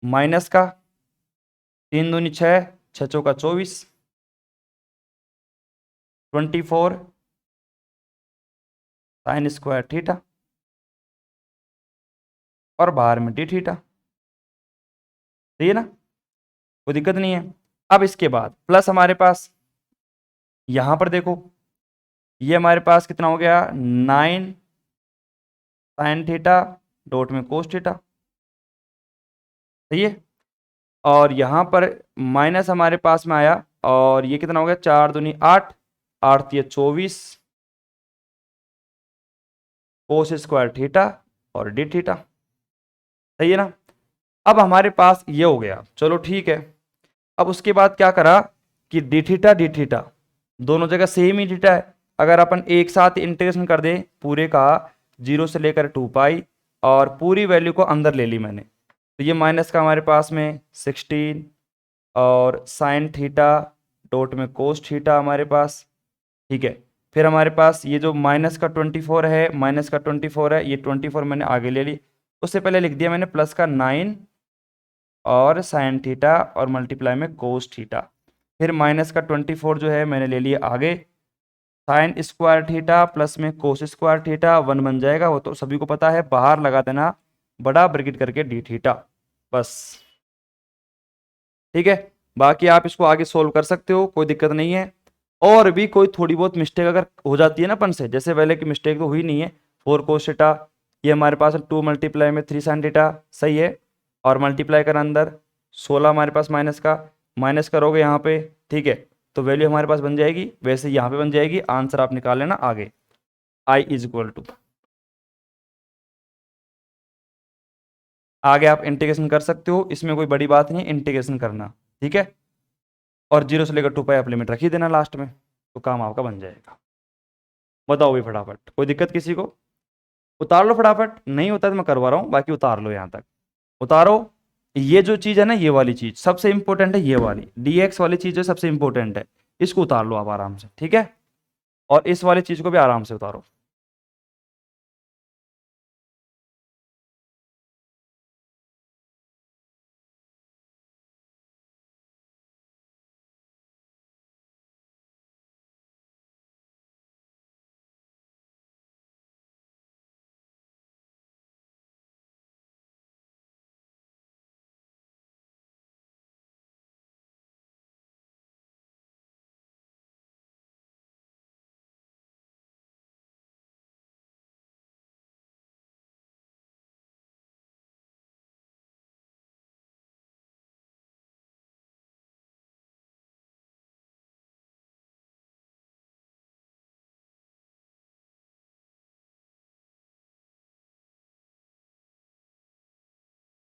माइनस का 3 दूनी 6, 6 चौका 24, 24 साइन स्क्वायर थीटा और बाहर में डी थीटा। सही है ना, कोई दिक्कत नहीं है। अब इसके बाद प्लस हमारे पास यहां पर देखो, ये हमारे पास कितना हो गया 9 साइन थीटा डॉट में कोस थीटा। सही है, और यहां पर माइनस हमारे पास में आया, और ये कितना हो गया 4 दूनी 8, 8 × 3 = 24 कोस स्क्वायर थीटा और डी थीटा। सही है ना, अब हमारे पास ये हो गया, चलो ठीक है। अब उसके बाद क्या करा कि डी थीटा दोनों जगह सेम ही थीटा है। अगर अपन एक साथ इंटीग्रेशन कर दें पूरे का 0 से लेकर 2 पाई, और पूरी वैल्यू को अंदर ले ली मैंने, तो ये माइनस का हमारे पास में 16 और साइन थीटा डॉट में कोस थीटा हमारे पास। ठीक है, फिर हमारे पास ये जो माइनस का 24 है, माइनस का 24 है, ये 24 मैंने आगे ले ली। उससे पहले लिख दिया मैंने प्लस का 9 और साइन थीटा और मल्टीप्लाई में कोस थीटा। फिर माइनस का 24 जो है मैंने ले लिया आगे, साइन स्क्वायर थीटा प्लस में कोस स्क्वायर थीटा 1 बन जाएगा, वो तो सभी को पता है, बाहर लगा देना बड़ा ब्रैकेट करके डी थीटा, बस। ठीक है, बाकी आप इसको आगे सोल्व कर सकते हो, कोई दिक्कत नहीं है। और भी कोई थोड़ी बहुत मिस्टेक अगर हो जाती है ना अपन से, जैसे पहले की मिस्टेक तो हुई नहीं है, 4 कोस थीटा, ये हमारे पास 2 मल्टीप्लाई में 3 साइन थीटा। सही है, और मल्टीप्लाई कर अंदर 16 हमारे पास माइनस का, माइनस करोगे यहाँ पे, ठीक है, तो वैल्यू हमारे पास बन जाएगी, वैसे यहाँ पे बन जाएगी, आंसर आप निकाल लेना आगे, I = आगे आप इंटीग्रेशन कर सकते हो, इसमें कोई बड़ी बात नहीं इंटीग्रेशन करना। ठीक है, और 0 से लेकर 2 पाई आप लिमिट रख ही देना लास्ट में, तो काम आपका बन जाएगा। बताओ भी फटाफट, कोई दिक्कत किसी को? उतार लो फटाफट, नहीं होता तो मैं करवा रहा हूँ, बाकी उतार लो यहाँ तक, उतारो। ये जो चीज है ना, ये वाली चीज सबसे इंपॉर्टेंट है, ये वाली dx वाली चीज जो सबसे इंपॉर्टेंट है, इसको उतार लो आप आराम से। ठीक है, और इस वाली चीज को भी आराम से उतारो।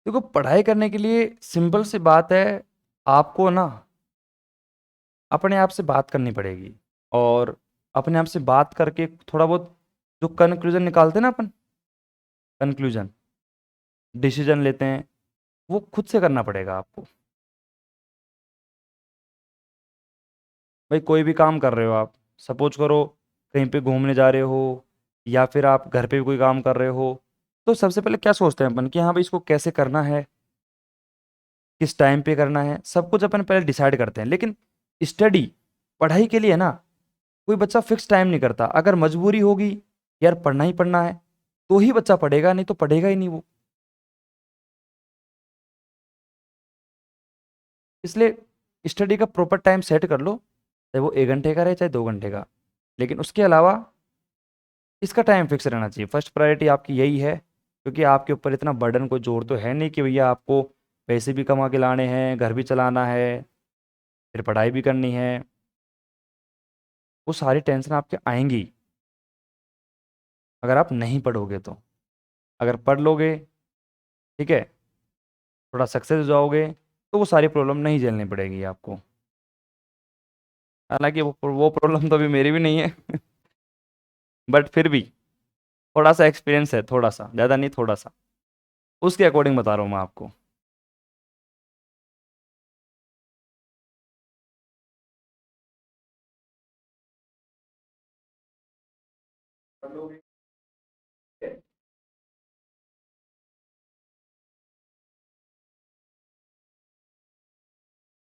देखो, पढ़ाई करने के लिए सिंपल सी बात है, आपको ना अपने आप से बात करनी पड़ेगी, और अपने आप से बात करके थोड़ा बहुत जो कंक्लूजन निकालते हैं ना अपन, कंक्लूजन डिसीजन लेते हैं, वो खुद से करना पड़ेगा आपको। भाई कोई भी काम कर रहे हो आप, सपोज करो कहीं पे घूमने जा रहे हो, या फिर आप घर पे भी कोई काम कर रहे हो, तो सबसे पहले क्या सोचते हैं अपन कि हाँ भाई इसको कैसे करना है, किस टाइम पे करना है, सब कुछ अपन पहले डिसाइड करते हैं। लेकिन स्टडी, पढ़ाई के लिए ना कोई बच्चा फिक्स टाइम नहीं करता, अगर मजबूरी होगी यार पढ़ना ही पढ़ना है, तो ही बच्चा पढ़ेगा, नहीं तो पढ़ेगा ही नहीं वो। इसलिए स्टडी का प्रॉपर टाइम सेट कर लो, चाहे वो 1 घंटे का रहे चाहे 2 घंटे का, लेकिन उसके अलावा इसका टाइम फिक्स रहना चाहिए। फर्स्ट प्रायोरिटी आपकी यही है, क्योंकि आपके ऊपर इतना बर्डन कोई जोर तो है नहीं कि भैया आपको पैसे भी कमा के लाने हैं, घर भी चलाना है, फिर पढ़ाई भी करनी है। वो सारी टेंशन आपके आएंगी अगर आप नहीं पढ़ोगे तो। अगर पढ़ लोगे, ठीक है, थोड़ा सक्सेस हो जाओगे, तो वो सारी प्रॉब्लम नहीं झेलनी पड़ेगी आपको। हालांकि वो प्रॉब्लम तो अभी मेरी भी नहीं है बट फिर भी थोड़ा सा एक्सपीरियंस है, थोड़ा सा, ज़्यादा नहीं, थोड़ा सा, उसके अकॉर्डिंग बता रहा हूँ मैं आपको।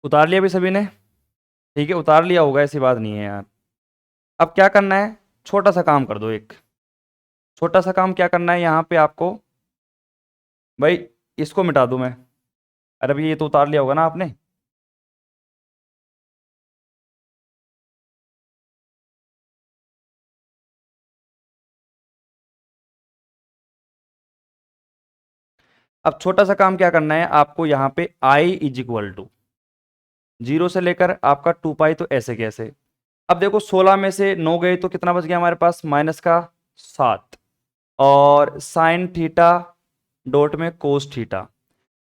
उतार लिया भी सभी ने? ठीक है, उतार लिया होगा, ऐसी बात नहीं है यार। अब क्या करना है, छोटा सा काम कर दो। एक छोटा सा काम क्या करना है यहाँ पे आपको, भाई इसको मिटा दूं मैं। अरे भाई ये तो उतार लिया होगा ना आपने। अब छोटा सा काम क्या करना है आपको, यहाँ पे आई इज इक्वल टू 0 से लेकर आपका 2 पाई, तो ऐसे कैसे। अब देखो 16 में से 9 गए तो कितना बच गया हमारे पास, माइनस का 7। और साइन थीटा डॉट में कोस थीटा,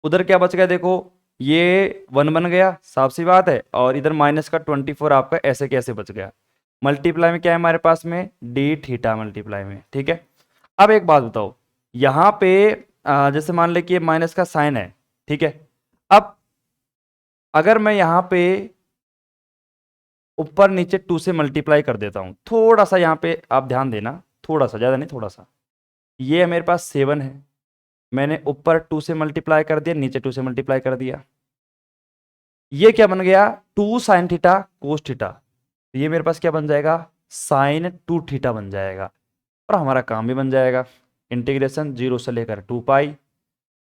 उधर क्या बच गया देखो, ये 1 बन गया, साफ सी बात है। और इधर माइनस का 24 आपका ऐसे कैसे बच गया। मल्टीप्लाई में क्या है हमारे पास में, डी थीटा मल्टीप्लाई में, ठीक है। अब एक बात बताओ, यहाँ पे जैसे मान ले कि ये माइनस का साइन है, ठीक है। अब अगर मैं यहाँ पे ऊपर नीचे 2 से मल्टीप्लाई कर देता हूं, थोड़ा सा यहाँ पे आप ध्यान देना, थोड़ा सा, ज़्यादा नहीं, थोड़ा सा। ये मेरे पास 7 है, मैंने ऊपर 2 से मल्टीप्लाई कर दिया, नीचे 2 से मल्टीप्लाई कर दिया। ये क्या बन गया, 2 साइन थीटा कोस थीटा। ये मेरे पास क्या बन जाएगा, साइन 2 थीटा बन जाएगा। और हमारा काम भी बन जाएगा। इंटीग्रेशन 0 से लेकर 2 पाई,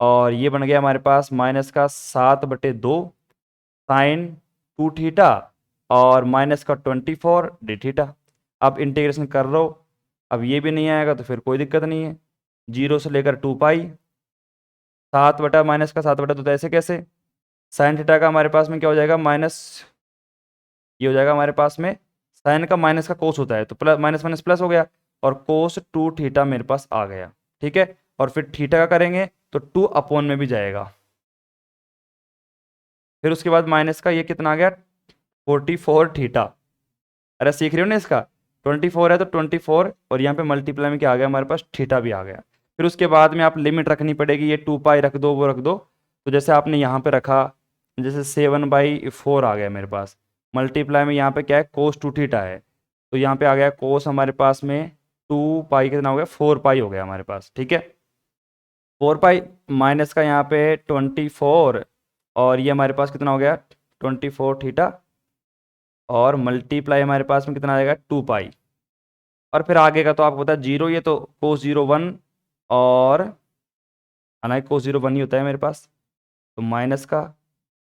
और ये बन गया हमारे पास माइनस का 7/2 साइन 2 थीटा, और माइनस का 24 डी थीटा। अब इंटीग्रेशन कर लो, अब ये भी नहीं आएगा तो फिर कोई दिक्कत नहीं है। 0 से लेकर 2 पाई, 7/-, तो ऐसे कैसे, साइन थीटा का हमारे पास में क्या हो जाएगा, माइनस, ये हो जाएगा हमारे पास में, साइन का माइनस का कोस होता है तो प्लस, माइनस माइनस प्लस हो गया, और कोस 2 थीटा मेरे पास आ गया, ठीक है। और फिर थीटा का करेंगे तो 2 में भी जाएगा। फिर उसके बाद माइनस का ये कितना आ गया, 44 थीटा। अरे सीख रहे हो ना इसका, 24 है तो 24, और यहाँ पे मल्टीप्लाई में क्या आ गया हमारे पास, थीटा भी आ गया। फिर उसके बाद में आप लिमिट रखनी पड़ेगी, ये 2 पाई रख दो, वो रख दो। तो जैसे आपने यहाँ पे रखा, जैसे 7/4 आ गया मेरे पास, मल्टीप्लाई में यहाँ पे क्या है, कोस 2 थीटा है, तो यहाँ पे आ गया कोस हमारे पास में 2 पाई, कितना हो गया, 4 पाई हो गया हमारे पास, ठीक है। 4 पाई माइनस का यहाँ पे 24, और ये हमारे पास कितना हो गया, 24 थीटा, और मल्टीप्लाई हमारे पास में कितना आ जाएगा, 2 पाई। और फिर आगे का तो आपको पता है 0, ये तो कोस 0 1, और हालांकि कोस 0 1 ही होता है मेरे पास, तो माइनस का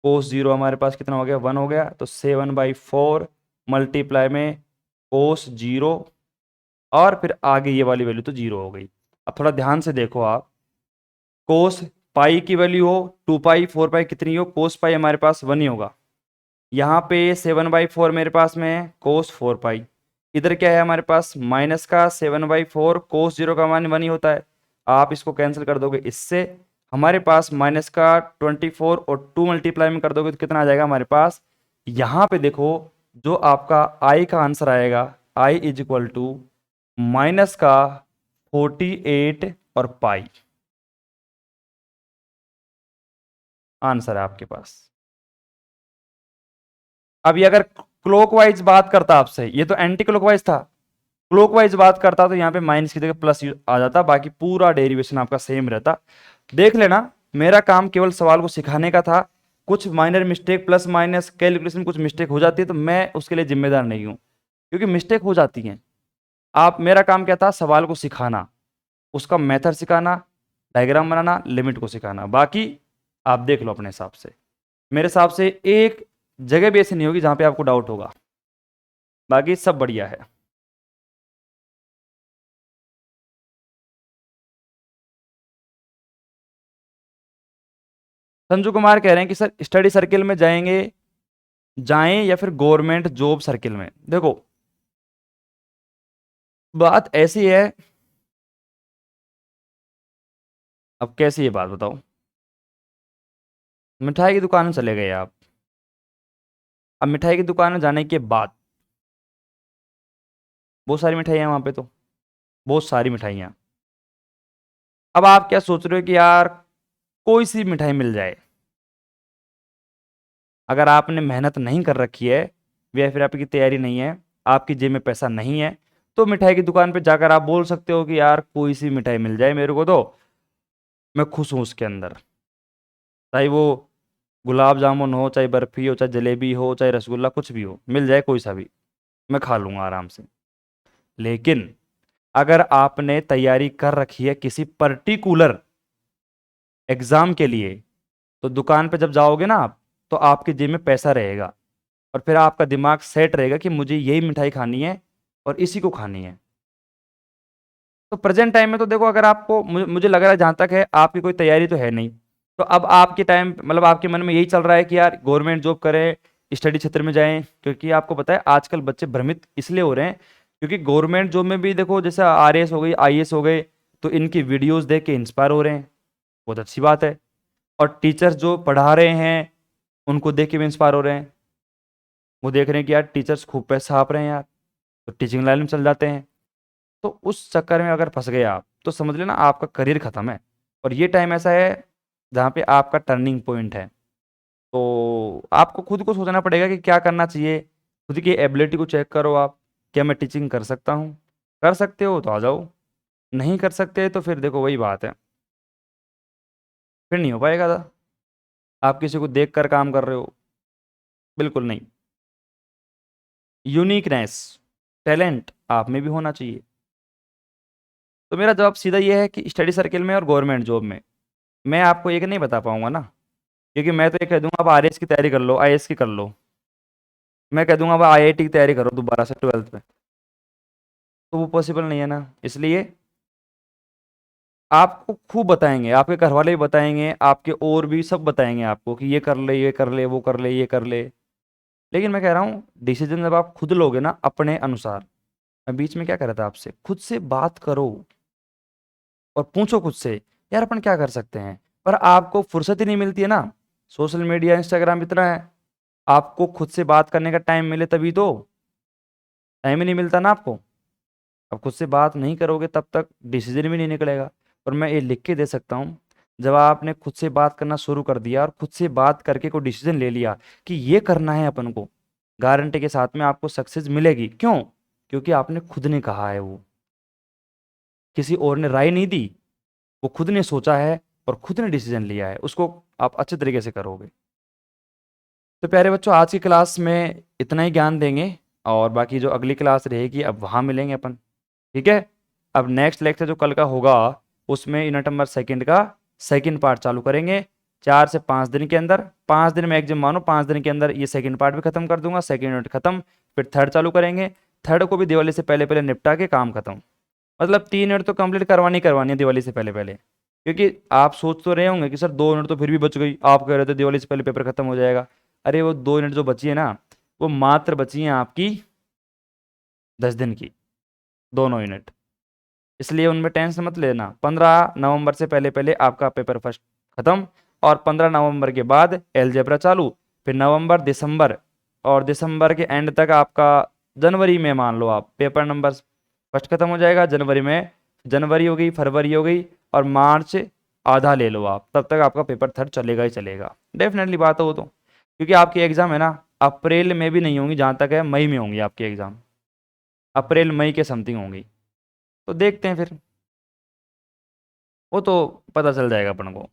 कोस 0 हमारे पास कितना हो गया, 1 हो गया, तो 7/4 मल्टीप्लाई में कोस 0, और फिर आगे ये वाली वैल्यू तो 0 हो गई। अब थोड़ा ध्यान से देखो आप, कोस पाई की वैल्यू हो 2 पाई 4 पाई कितनी हो, कोस पाई हमारे पास 1 ही होगा। यहाँ पे 7/4 मेरे पास में है कोस 4 पाई, इधर क्या है हमारे पास, माइनस का 7/4, कोस 0 का मान 1 ही होता है। आप इसको कैंसिल कर दोगे इससे, हमारे पास माइनस का 24 और 2 मल्टीप्लाई में कर दोगे तो कितना आ जाएगा हमारे पास। यहाँ पे देखो, जो आपका आई का आंसर आएगा, आई इज इक्वल टू माइनस का 48 और पाई, आंसर है आपके पास। अब ये अगर क्लॉकवाइज बात करता आपसे, ये तो एंटी क्लॉकवाइज था, क्लॉकवाइज बात करता तो यहाँ पे माइनस की जगह प्लस आ जाता, बाकी पूरा डेरिवेशन आपका सेम रहता। देख लेना, मेरा काम केवल सवाल को सिखाने का था। कुछ minor mistake, plus minus calculation कुछ मिस्टेक हो जाती है तो मैं उसके लिए जिम्मेदार नहीं हूँ, क्योंकि मिस्टेक हो जाती हैं। आप, मेरा काम क्या था, सवाल को सिखाना, उसका मेथड सिखाना, डायग्राम बनाना, लिमिट को सिखाना, बाकी आप देख लो अपने हिसाब से। मेरे हिसाब से एक जगह भी ऐसी नहीं होगी जहां पे आपको डाउट होगा, बाकी सब बढ़िया है। संजू कुमार कह रहे हैं कि सर स्टडी सर्किल में जाएंगे, जाएं या फिर गवर्नमेंट जॉब सर्किल में। देखो बात ऐसी है, अब कैसी है बात बताओ। मिठाई की दुकान में चले गए आप, अब मिठाई की दुकान में जाने के बाद बहुत सारी मिठाइयाँ वहाँ पे, तो बहुत सारी मिठाइयाँ। अब आप क्या सोच रहे हो कि यार कोई सी मिठाई मिल जाए। अगर आपने मेहनत नहीं कर रखी है, या फिर आपकी तैयारी नहीं है, आपकी जेब में पैसा नहीं है, तो मिठाई की दुकान पे जाकर आप बोल सकते हो कि यार कोई सी मिठाई मिल जाए मेरे को, तो मैं खुश हूँ उसके अंदर, चाहे वो गुलाब जामुन हो, चाहे बर्फ़ी हो, चाहे जलेबी हो, चाहे रसगुल्ला, कुछ भी हो, मिल जाए कोई सा भी, मैं खा लूँगा आराम से। लेकिन अगर आपने तैयारी कर रखी है किसी पर्टिकुलर एग्ज़ाम के लिए, तो दुकान पे जब जाओगे ना आप, तो आपकी जेब में पैसा रहेगा और फिर आपका दिमाग सेट रहेगा कि मुझे यही मिठाई खानी है और इसी को खानी है। तो प्रेजेंट टाइम में तो देखो, अगर आपको मुझे लग रहा है जहाँ तक है आपकी कोई तैयारी तो है नहीं, तो अब आपके टाइम मतलब आपके मन में यही चल रहा है कि यार गवर्नमेंट जॉब करें, स्टडी क्षेत्र में जाएं, क्योंकि आपको पता है आजकल बच्चे भ्रमित इसलिए हो रहे हैं क्योंकि गवर्नमेंट जॉब में भी देखो जैसे आरएएस हो गई, आईएएस हो गए, तो इनकी वीडियोस देख के इंस्पायर हो रहे हैं, बहुत अच्छी बात है। और टीचर्स जो पढ़ा रहे हैं उनको देख के भी इंस्पायर हो रहे हैं, वो देख रहे हैं कि यार टीचर्स खूब पैसा छाप रहे हैं यार, तो टीचिंग लाइन में चल जाते हैं। तो उस चक्कर में अगर फंस गए आप तो समझ लेना आपका करियर खत्म है। और ये टाइम ऐसा है जहाँ पे आपका टर्निंग पॉइंट है। तो आपको खुद को सोचना पड़ेगा कि क्या करना चाहिए, खुद की एबिलिटी को चेक करो आप, क्या मैं टीचिंग कर सकता हूँ? कर सकते हो तो आ जाओ, नहीं कर सकते तो फिर देखो वही बात है, फिर नहीं हो पाएगा था। आप किसी को देख कर काम कर रहे हो, बिल्कुल नहीं। यूनिकनेस, टैलेंट आप में भी होना चाहिए। तो मेरा जवाब सीधा ये है कि स्टडी सर्किल में और गवर्नमेंट जॉब में मैं आपको एक नहीं बता पाऊंगा ना, क्योंकि मैं तो ये कह दूंगा आप आरएएस की तैयारी कर लो, आईएएस की कर लो, मैं कह दूंगा अब आईआईटी की तैयारी करो दोबारा से 12th में, तो वो पॉसिबल नहीं है ना। इसलिए आपको खूब बताएंगे, आपके घर वाले भी बताएंगे, आपके और भी सब बताएंगे आपको कि ये कर ले, ये कर ले, वो कर ले, ये कर ले। लेकिन मैं कह रहा हूँ डिसीजन जब आप खुद लोगे ना अपने अनुसार, मैं बीच में क्या कह रहा था आपसे, खुद से बात करो और पूछो खुद से यार अपन क्या कर सकते हैं। पर आपको फुर्सत ही नहीं मिलती है ना, सोशल मीडिया इंस्टाग्राम इतना है, आपको खुद से बात करने का टाइम मिले तभी तो, टाइम ही नहीं मिलता ना आपको। अब खुद से बात नहीं करोगे तब तक डिसीजन भी नहीं निकलेगा। और मैं ये लिख के दे सकता हूँ, जब आपने खुद से बात करना शुरू कर दिया और खुद से बात करके कोई डिसीजन ले लिया कि ये करना है अपन को, गारंटी के साथ में आपको सक्सेस मिलेगी। क्यों? क्योंकि आपने खुद ने कहा है, वो किसी और ने राय नहीं दी, वो खुद ने सोचा है और खुद ने डिसीजन लिया है, उसको आप अच्छे तरीके से करोगे। तो प्यारे बच्चों आज की क्लास में इतना ही ज्ञान देंगे, और बाकी जो अगली क्लास रहेगी अब वहाँ मिलेंगे अपन, ठीक है। अब नेक्स्ट लेक्चर जो कल का होगा उसमें यूनिट नंबर सेकंड का सेकंड पार्ट चालू करेंगे, 4 से 5 दिन के अंदर, 5 दिन मैक्सिमम मानो, 5 दिन के अंदर ये सेकंड पार्ट भी खत्म कर दूंगा, सेकंड यूनिट खत्म, फिर थर्ड चालू करेंगे। थर्ड को भी दिवाली से पहले पहले निपटा के काम खत्म, मतलब 3 यूनिट तो कंप्लीट करवानी है दिवाली से पहले पहले। क्योंकि आप सोच तो रहे होंगे कि सर 2 यूनिट तो फिर भी बच गई, आप कह रहे थे दिवाली से पहले पेपर खत्म हो जाएगा। अरे वो 2 यूनिट जो बची है ना, वो मात्र बची हैं आपकी 10 दिन की, दोनों यूनिट। इसलिए उनमें टेंशन मत लेना, 15 नवंबर से पहले पहले आपका पेपर फर्स्ट खत्म, और 15 नवंबर के बाद एलजेब्रा चालू, फिर नवंबर दिसंबर, और दिसंबर के एंड तक आपका जनवरी में मान लो आप पेपर नंबर फर्स्ट खत्म हो जाएगा। जनवरी में, जनवरी हो गई, फरवरी हो गई, और मार्च आधा ले लो आप, तब तक आपका पेपर थर्ड चलेगा ही चलेगा, डेफिनेटली बात हो तो। क्योंकि आपकी एग्ज़ाम है ना अप्रैल में भी नहीं होंगी, जहाँ तक है मई में होंगी आपकी एग्ज़ाम, अप्रैल मई के समथिंग होंगी। तो देखते हैं फिर, वो तो पता चल जाएगा अपन को।